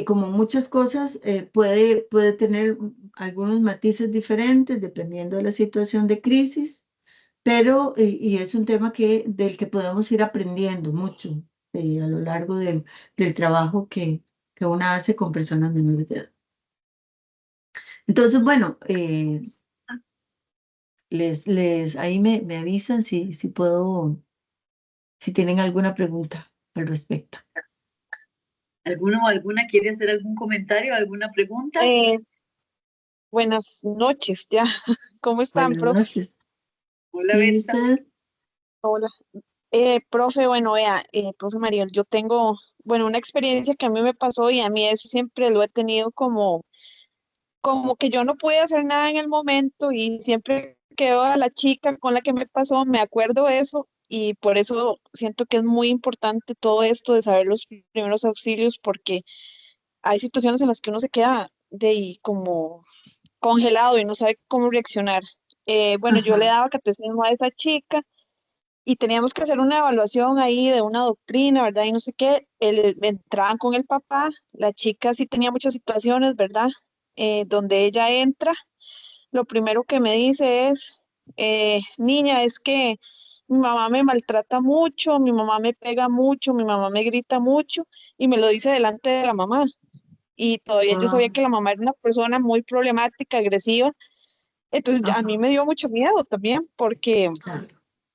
[SPEAKER 2] como muchas cosas puede tener algunos matices diferentes dependiendo de la situación de crisis, pero y es un tema del que podemos ir aprendiendo mucho a lo largo del trabajo que uno hace con personas menores de edad. Entonces, bueno, ahí me avisan si puedo, si tienen alguna pregunta al respecto.
[SPEAKER 1] ¿Alguno o alguna quiere hacer algún comentario, alguna pregunta?
[SPEAKER 8] Buenas noches, ya. ¿Cómo están,
[SPEAKER 2] Buenas
[SPEAKER 8] profe?
[SPEAKER 2] noches.
[SPEAKER 1] Hola,
[SPEAKER 2] ¿Y
[SPEAKER 1] Berta.
[SPEAKER 2] usted?
[SPEAKER 8] Hola. Profe, bueno, vea, profe Mariel, yo tengo, bueno, una experiencia que a mí me pasó y a mí eso siempre lo he tenido como que yo no pude hacer nada en el momento y siempre que veo a la chica con la que me pasó, me acuerdo de eso y por eso siento que es muy importante todo esto de saber los primeros auxilios porque hay situaciones en las que uno se queda de ahí como congelado y no sabe cómo reaccionar. Bueno, yo le
[SPEAKER 2] Ajá.
[SPEAKER 8] daba catecismo a esa chica y teníamos que hacer una evaluación ahí de una doctrina, ¿verdad? Y no sé qué, entraban con el papá, la chica sí tenía muchas situaciones, ¿verdad? Donde ella entra, lo primero que me dice es, niña, es que mi mamá me maltrata mucho, mi mamá me pega mucho, mi mamá me grita mucho y me lo dice delante de la mamá. Y todavía yo sabía
[SPEAKER 2] Ah,
[SPEAKER 8] que la mamá era una persona muy problemática, agresiva, entonces a mí
[SPEAKER 2] ajá,
[SPEAKER 8] me dio mucho miedo también porque
[SPEAKER 2] claro,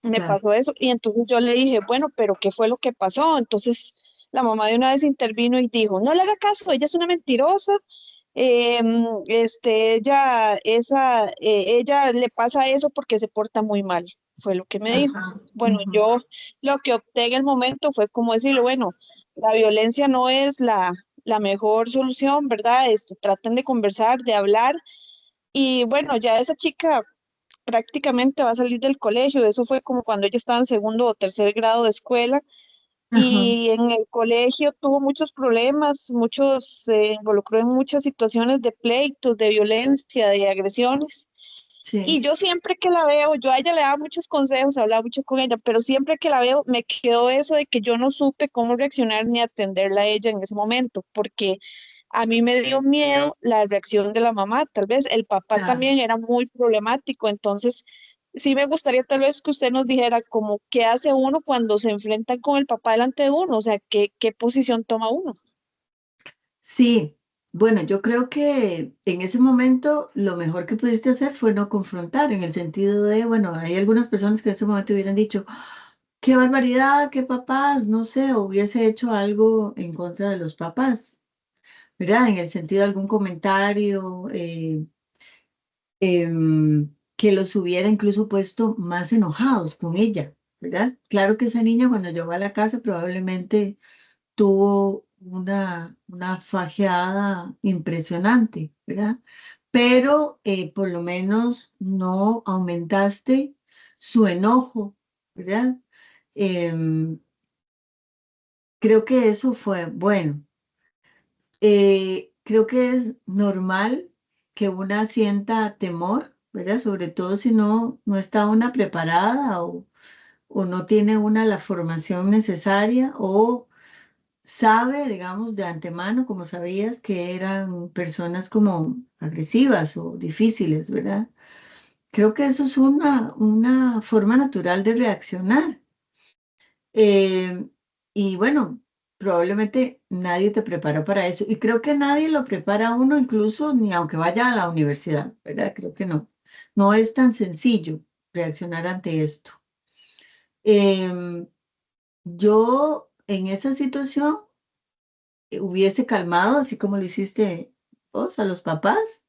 [SPEAKER 8] me
[SPEAKER 2] claro.
[SPEAKER 8] pasó eso y entonces yo le dije, bueno, pero ¿qué fue lo que pasó? Entonces la mamá de una vez intervino y dijo, no le haga caso, ella es una mentirosa, ella le pasa eso porque se porta muy mal, fue lo que me dijo.
[SPEAKER 2] Ajá,
[SPEAKER 8] Bueno,
[SPEAKER 2] ujú.
[SPEAKER 8] yo lo que opté en el momento fue como decirle, bueno, la violencia no es la mejor solución, ¿verdad? Traten de conversar, de hablar y bueno, ya esa chica prácticamente va a salir del colegio. Eso fue como cuando ella estaba en segundo o tercer grado de escuela.
[SPEAKER 2] Ajá,
[SPEAKER 8] Y en el colegio tuvo muchos problemas, se involucró en muchas situaciones de pleitos, de violencia, de agresiones. Y
[SPEAKER 2] sí.
[SPEAKER 8] yo siempre que la veo, yo a ella le daba muchos consejos, hablaba mucho con ella, pero siempre que la veo me quedó eso de que yo no supe cómo reaccionar ni atenderla a ella en ese momento, porque a mí me dio miedo la reacción de la mamá, tal vez el papá
[SPEAKER 2] Claro.
[SPEAKER 8] también era muy problemático, entonces sí me gustaría tal vez que usted nos dijera como qué hace uno cuando se enfrentan con el papá delante de uno, o sea, qué posición toma uno.
[SPEAKER 2] Sí, bueno, yo creo que en ese momento lo mejor que pudiste hacer fue no confrontar, en el sentido de, bueno, hay algunas personas que en ese momento hubieran dicho, qué barbaridad, qué papás, no sé, o hubiese hecho algo en contra de los papás, ¿verdad? En el sentido de algún comentario que los hubiera incluso puesto más enojados con ella, ¿verdad? Claro que esa niña cuando llegó a la casa probablemente tuvo una fajeada impresionante, ¿verdad? Pero por lo menos no aumentaste su enojo, ¿verdad? Creo que eso fue bueno. Creo que es normal que una sienta temor, ¿verdad? Sobre todo si no está una preparada o no tiene una la formación necesaria o sabe, digamos, de antemano, como sabías, que eran personas como agresivas o difíciles, ¿verdad? Creo que eso es una forma natural de reaccionar. Eh, y bueno, probablemente nadie te prepara para eso. Y creo que nadie lo prepara a uno, incluso ni aunque vaya a la universidad, ¿verdad? Creo que no. No es tan sencillo reaccionar ante esto. Em, yo en esa situación hubiese calmado, así como lo hiciste vos, a los papás.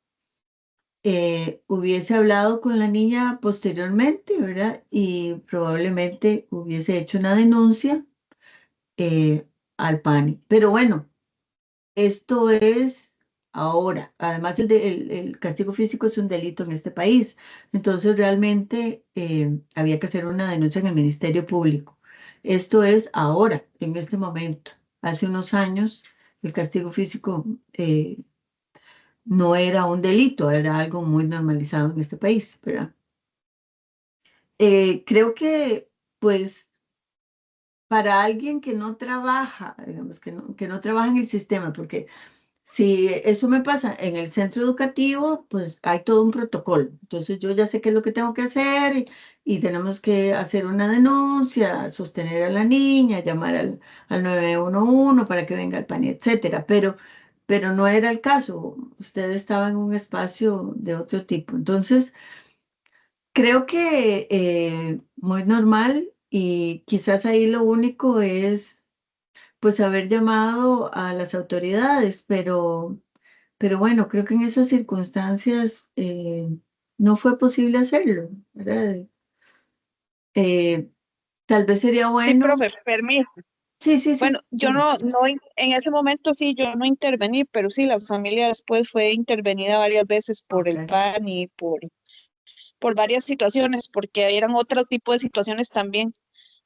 [SPEAKER 2] Hubiese hablado con la niña posteriormente, ¿verdad? Y probablemente hubiese hecho una denuncia al PANI. Pero bueno, esto es ahora. Además, el castigo físico es un delito en este país. Entonces, realmente había que hacer una denuncia en el Ministerio Público. Esto es ahora, en este momento. Hace unos años, el castigo físico no era un delito, era algo muy normalizado en este país, ¿verdad? Creo que, pues, para alguien que no trabaja, digamos, que no trabaja en el sistema, porque si eso me pasa en el centro educativo, pues hay todo un protocolo. Entonces yo ya sé qué es lo que tengo que hacer y tenemos que hacer una denuncia, sostener a la niña, llamar al 911 para que venga el PANI, etcétera. Pero no era el caso. Usted estaba en un espacio de otro tipo. Entonces, creo que muy normal y quizás ahí lo único es pues haber llamado a las autoridades, pero bueno, creo que en esas circunstancias no fue posible hacerlo, ¿verdad? Eh, Tal vez sería
[SPEAKER 8] Sí,
[SPEAKER 2] bueno.
[SPEAKER 8] profe, permiso.
[SPEAKER 2] Sí, sí,
[SPEAKER 8] Bueno,
[SPEAKER 2] sí.
[SPEAKER 8] yo en ese momento sí, yo no intervení, pero sí, la familia después fue intervenida varias veces por el
[SPEAKER 2] Ok,
[SPEAKER 8] PAN y por varias situaciones, porque eran otro tipo de situaciones también.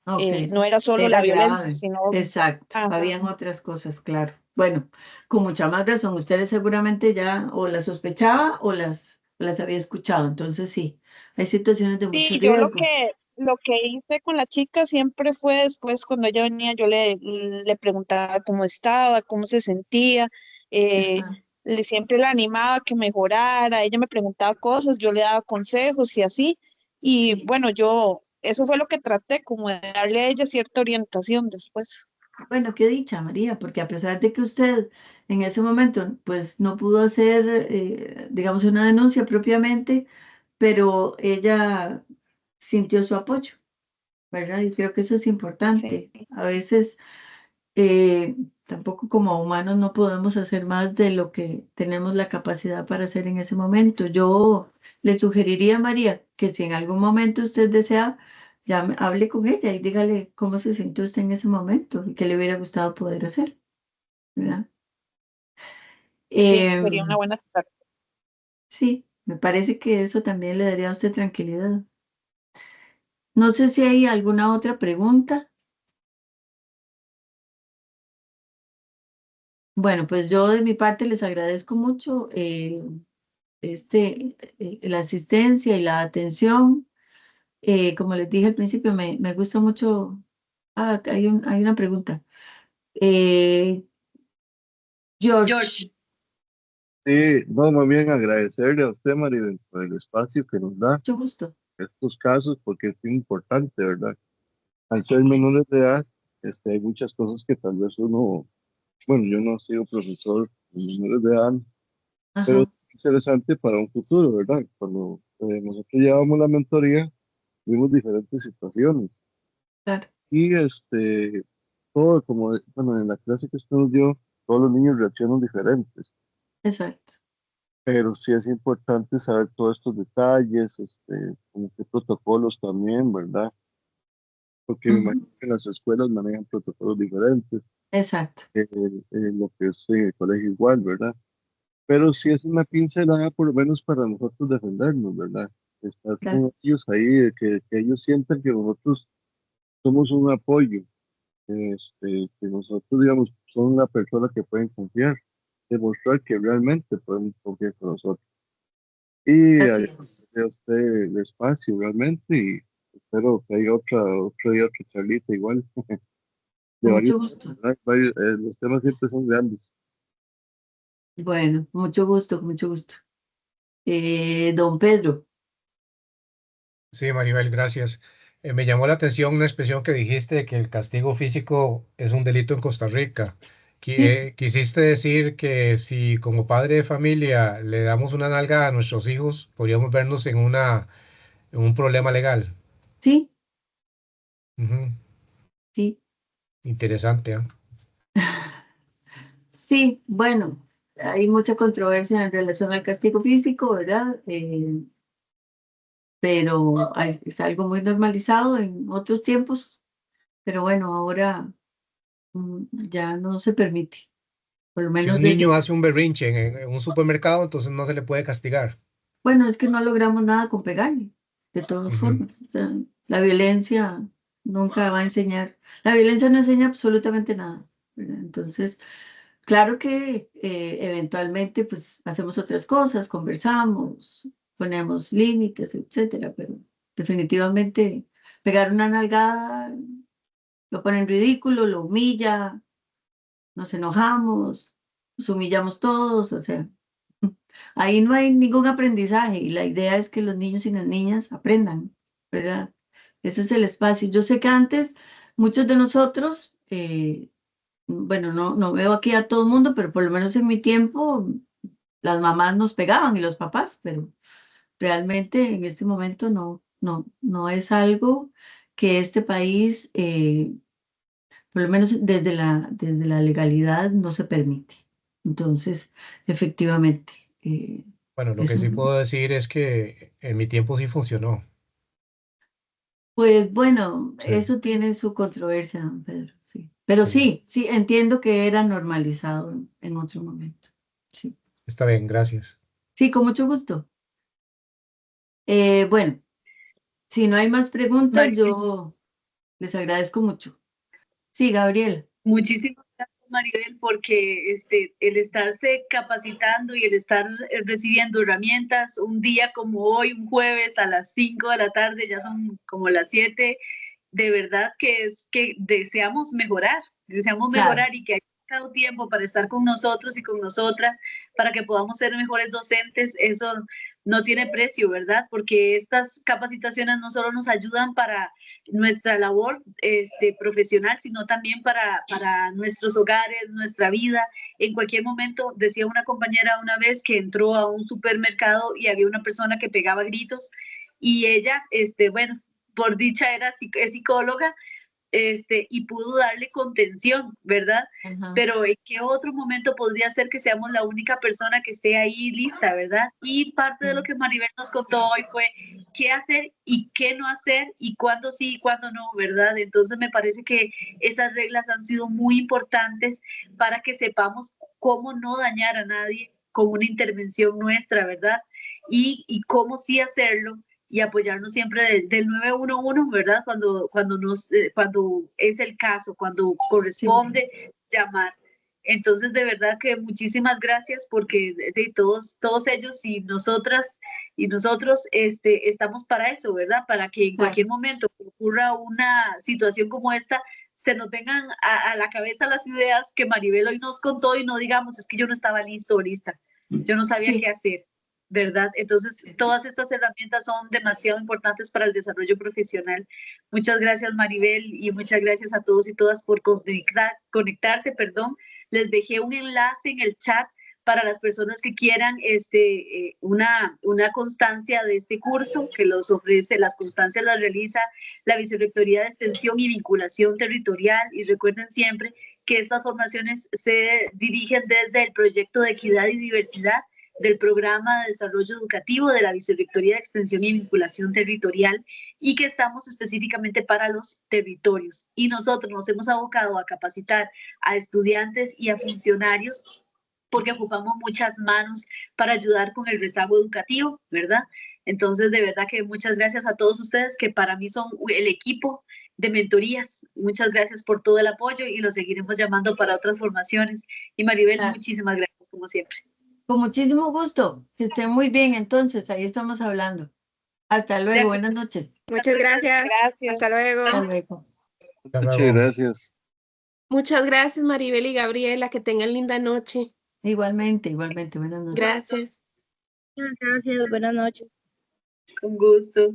[SPEAKER 2] ok.
[SPEAKER 8] No era solo la
[SPEAKER 2] Era
[SPEAKER 8] violencia,
[SPEAKER 2] grave.
[SPEAKER 8] sino,
[SPEAKER 2] Exacto.
[SPEAKER 8] ajá,
[SPEAKER 2] Habían otras cosas, claro. Bueno, con mucha más razón. Ustedes seguramente ya o las sospechaba o las había escuchado. Entonces sí, hay situaciones de mucho
[SPEAKER 8] sí, yo
[SPEAKER 2] riesgo.
[SPEAKER 8] lo que hice con la chica siempre fue después cuando ella venía, yo le preguntaba cómo estaba, cómo se sentía, eh,
[SPEAKER 2] Ajá.
[SPEAKER 8] siempre la animaba a que mejorara, ella me preguntaba cosas, yo le daba consejos y así, y
[SPEAKER 2] Sí.
[SPEAKER 8] bueno, eso fue lo que traté, como de darle a ella cierta orientación después.
[SPEAKER 2] Bueno, qué dicha, María, porque a pesar de que usted en ese momento pues no pudo hacer, digamos, una denuncia propiamente, pero ella sintió su apoyo, ¿verdad? Y creo que eso es
[SPEAKER 8] Sí,
[SPEAKER 2] importante. A veces eh, tampoco como humanos no podemos hacer más de lo que tenemos la capacidad para hacer en ese momento. Yo le sugeriría a María que si en algún momento usted desea, hable con ella y dígale cómo se sintió usted en ese momento y qué le hubiera gustado poder hacer, ¿verdad?
[SPEAKER 8] sí, sería una
[SPEAKER 2] Em,
[SPEAKER 8] buena starter.
[SPEAKER 2] sí, me parece que eso también le daría a usted tranquilidad. No sé si hay alguna otra pregunta. Bueno, pues yo de mi parte les agradezco mucho la asistencia y la atención. Como les dije al principio, me gusta mucho. Ah, hay una pregunta. Eh, George,
[SPEAKER 1] George,
[SPEAKER 4] Sí, no, más bien agradecerle a usted, Maribel, por el espacio que nos da
[SPEAKER 2] mucho gusto.
[SPEAKER 4] estos casos, porque es importante, ¿verdad? Al ser menores de edad, hay muchas cosas que tal vez uno, bueno, yo no he sido profesor de menores de edad, pero es
[SPEAKER 2] Ajá,
[SPEAKER 4] interesante para un futuro, ¿verdad? Cuando nosotros llevamos la mentoría, vimos diferentes situaciones
[SPEAKER 2] claro,
[SPEAKER 4] y todo como, bueno, en la clase que usted nos dio, todos los niños reaccionan diferentes,
[SPEAKER 2] exacto.
[SPEAKER 4] pero sí es importante saber todos estos detalles, como qué protocolos también, ¿verdad? Porque me imagino
[SPEAKER 2] Ujú,
[SPEAKER 4] que las escuelas manejan protocolos diferentes,
[SPEAKER 2] exacto.
[SPEAKER 4] lo que es el colegio igual, ¿verdad? Pero sí es una pincelada por lo menos para nosotros defendernos, ¿verdad? estar
[SPEAKER 2] Claro.
[SPEAKER 4] con ellos ahí, que ellos sientan que nosotros somos un apoyo, que nosotros, digamos, son una persona que pueden confiar, demostrar que realmente pueden confiar con nosotros. Y
[SPEAKER 2] Así
[SPEAKER 4] agradecerle
[SPEAKER 2] es.
[SPEAKER 4] a usted el espacio realmente y espero que haya otro día, otra charlita igual, de
[SPEAKER 2] Con
[SPEAKER 4] varios,
[SPEAKER 2] mucho gusto.
[SPEAKER 4] ¿verdad? Los temas siempre son grandes.
[SPEAKER 2] Bueno, mucho gusto, con mucho gusto. Don Pedro.
[SPEAKER 6] Sí, Maribel, gracias. Me llamó la atención una expresión que dijiste de que el castigo físico es un delito en Costa Rica.
[SPEAKER 2] Sí,
[SPEAKER 6] Quisiste decir que si como padre de familia le damos una nalga a nuestros hijos, podríamos vernos en un problema legal.
[SPEAKER 2] sí,
[SPEAKER 6] Ujú.
[SPEAKER 2] sí.
[SPEAKER 6] Interesante, ¿ah?
[SPEAKER 2] Sí, bueno, hay mucha controversia en relación al castigo físico, ¿verdad? Pero es algo muy normalizado en otros tiempos, pero bueno, ahora ya no se permite, por lo
[SPEAKER 6] Si
[SPEAKER 2] menos
[SPEAKER 6] un niño
[SPEAKER 2] desde,
[SPEAKER 6] hace un berrinche en un supermercado, entonces no se le puede castigar.
[SPEAKER 2] bueno, es que no logramos nada con pegarle, de todas
[SPEAKER 6] Ujú.
[SPEAKER 2] formas. O sea, la violencia nunca va a enseñar, la violencia no enseña absolutamente nada, ¿verdad? Entonces, claro que eventualmente pues hacemos otras cosas, conversamos, ponemos límites, etcétera, pero definitivamente pegar una nalgada lo pone en ridículo, lo humilla, nos enojamos, nos humillamos todos, o sea, ahí no hay ningún aprendizaje y la idea es que los niños y las niñas aprendan, ¿verdad? Ese es el espacio. Yo sé que antes muchos de nosotros, bueno, no veo aquí a todo el mundo, pero por lo menos en mi tiempo las mamás nos pegaban y los papás, pero realmente en este momento no es algo que este país, por lo menos desde la legalidad, no se permite. Entonces, efectivamente,
[SPEAKER 6] Bueno, lo
[SPEAKER 2] es
[SPEAKER 6] que sí
[SPEAKER 2] un,
[SPEAKER 6] puedo decir es que en mi tiempo sí funcionó.
[SPEAKER 2] pues bueno,
[SPEAKER 6] Sí,
[SPEAKER 2] eso tiene su controversia, don Pedro, sí. Pero
[SPEAKER 6] sí.
[SPEAKER 2] sí, entiendo que era normalizado en otro momento. Sí,
[SPEAKER 6] Está bien, gracias.
[SPEAKER 2] sí, con mucho gusto. Bueno, si no hay más preguntas,
[SPEAKER 1] Maribel,
[SPEAKER 2] yo les agradezco mucho. Sí, Gabriel.
[SPEAKER 1] muchísimas gracias, Maribel, porque el estarse capacitando y el estar recibiendo herramientas un día como hoy, un jueves a las 5 de la tarde, ya son como las 7, de verdad que es que deseamos
[SPEAKER 2] Claro,
[SPEAKER 1] mejorar y que haya dado tiempo para estar con nosotros y con nosotras, para que podamos ser mejores docentes, eso no tiene precio, ¿verdad? Porque estas capacitaciones no solo nos ayudan para nuestra labor profesional, sino también para nuestros hogares, nuestra vida. En cualquier momento, decía una compañera una vez que entró a un supermercado y había una persona que pegaba gritos y ella, bueno, por dicha es psicóloga, y pudo darle contención, ¿verdad?
[SPEAKER 2] ajá,
[SPEAKER 1] Pero ¿en qué otro momento podría ser que seamos la única persona que esté ahí lista, ¿verdad? Y parte de lo
[SPEAKER 2] sí,
[SPEAKER 1] que Maribel nos contó hoy fue qué hacer y qué no hacer y cuándo sí y cuándo no, ¿verdad? Entonces me parece que esas reglas han sido muy importantes para que sepamos cómo no dañar a nadie con una intervención nuestra, ¿verdad? Y cómo sí hacerlo y apoyarnos siempre del 911, ¿verdad? Cuando es el caso, cuando
[SPEAKER 2] sí.
[SPEAKER 1] corresponde llamar. Entonces, de verdad que muchísimas gracias porque de todos ellos y nosotras y nosotros estamos para eso, ¿verdad? Para que en
[SPEAKER 2] Claro,
[SPEAKER 1] cualquier momento ocurra una situación como esta, se nos vengan a la cabeza las ideas que Maribel hoy nos contó y no digamos, es que yo no estaba listo o lista, yo no sabía qué
[SPEAKER 2] sí,
[SPEAKER 1] hacer. ¿Verdad? Entonces, todas estas herramientas son demasiado importantes para el desarrollo profesional. Muchas gracias, Maribel, y muchas gracias a todos y todas por conectarse, perdón. Les dejé un enlace en el chat para las personas que quieran una constancia de este curso que los ofrece. Las constancias las realiza la Vicerrectoría de Extensión y Vinculación Territorial, y recuerden siempre que estas formaciones se dirigen desde el proyecto de equidad y diversidad del Programa de Desarrollo Educativo de la Vicerrectoría de Extensión y Vinculación Territorial, y que estamos específicamente para los territorios. Y nosotros nos hemos abocado a capacitar a estudiantes y a funcionarios porque ocupamos muchas manos para ayudar con el rezago educativo, ¿verdad? Entonces, de verdad que muchas gracias a todos ustedes, que para mí son el equipo de mentorías. Muchas gracias por todo el apoyo y los seguiremos llamando para otras formaciones. Y Maribel, muchísimas gracias, como siempre.
[SPEAKER 2] Con muchísimo gusto. Que estén muy bien, entonces, ahí estamos hablando. Hasta luego,
[SPEAKER 1] Gracias.
[SPEAKER 2] buenas noches.
[SPEAKER 5] Muchas gracias. Hasta luego.
[SPEAKER 2] Hasta luego.
[SPEAKER 6] Hasta
[SPEAKER 4] Muchas
[SPEAKER 6] luego.
[SPEAKER 4] gracias.
[SPEAKER 3] Muchas gracias, Maribel y Gabriela. Que tengan linda noche.
[SPEAKER 2] Igualmente, igualmente, buenas noches.
[SPEAKER 3] Gracias.
[SPEAKER 7] Gracias, buenas noches.
[SPEAKER 1] Con gusto.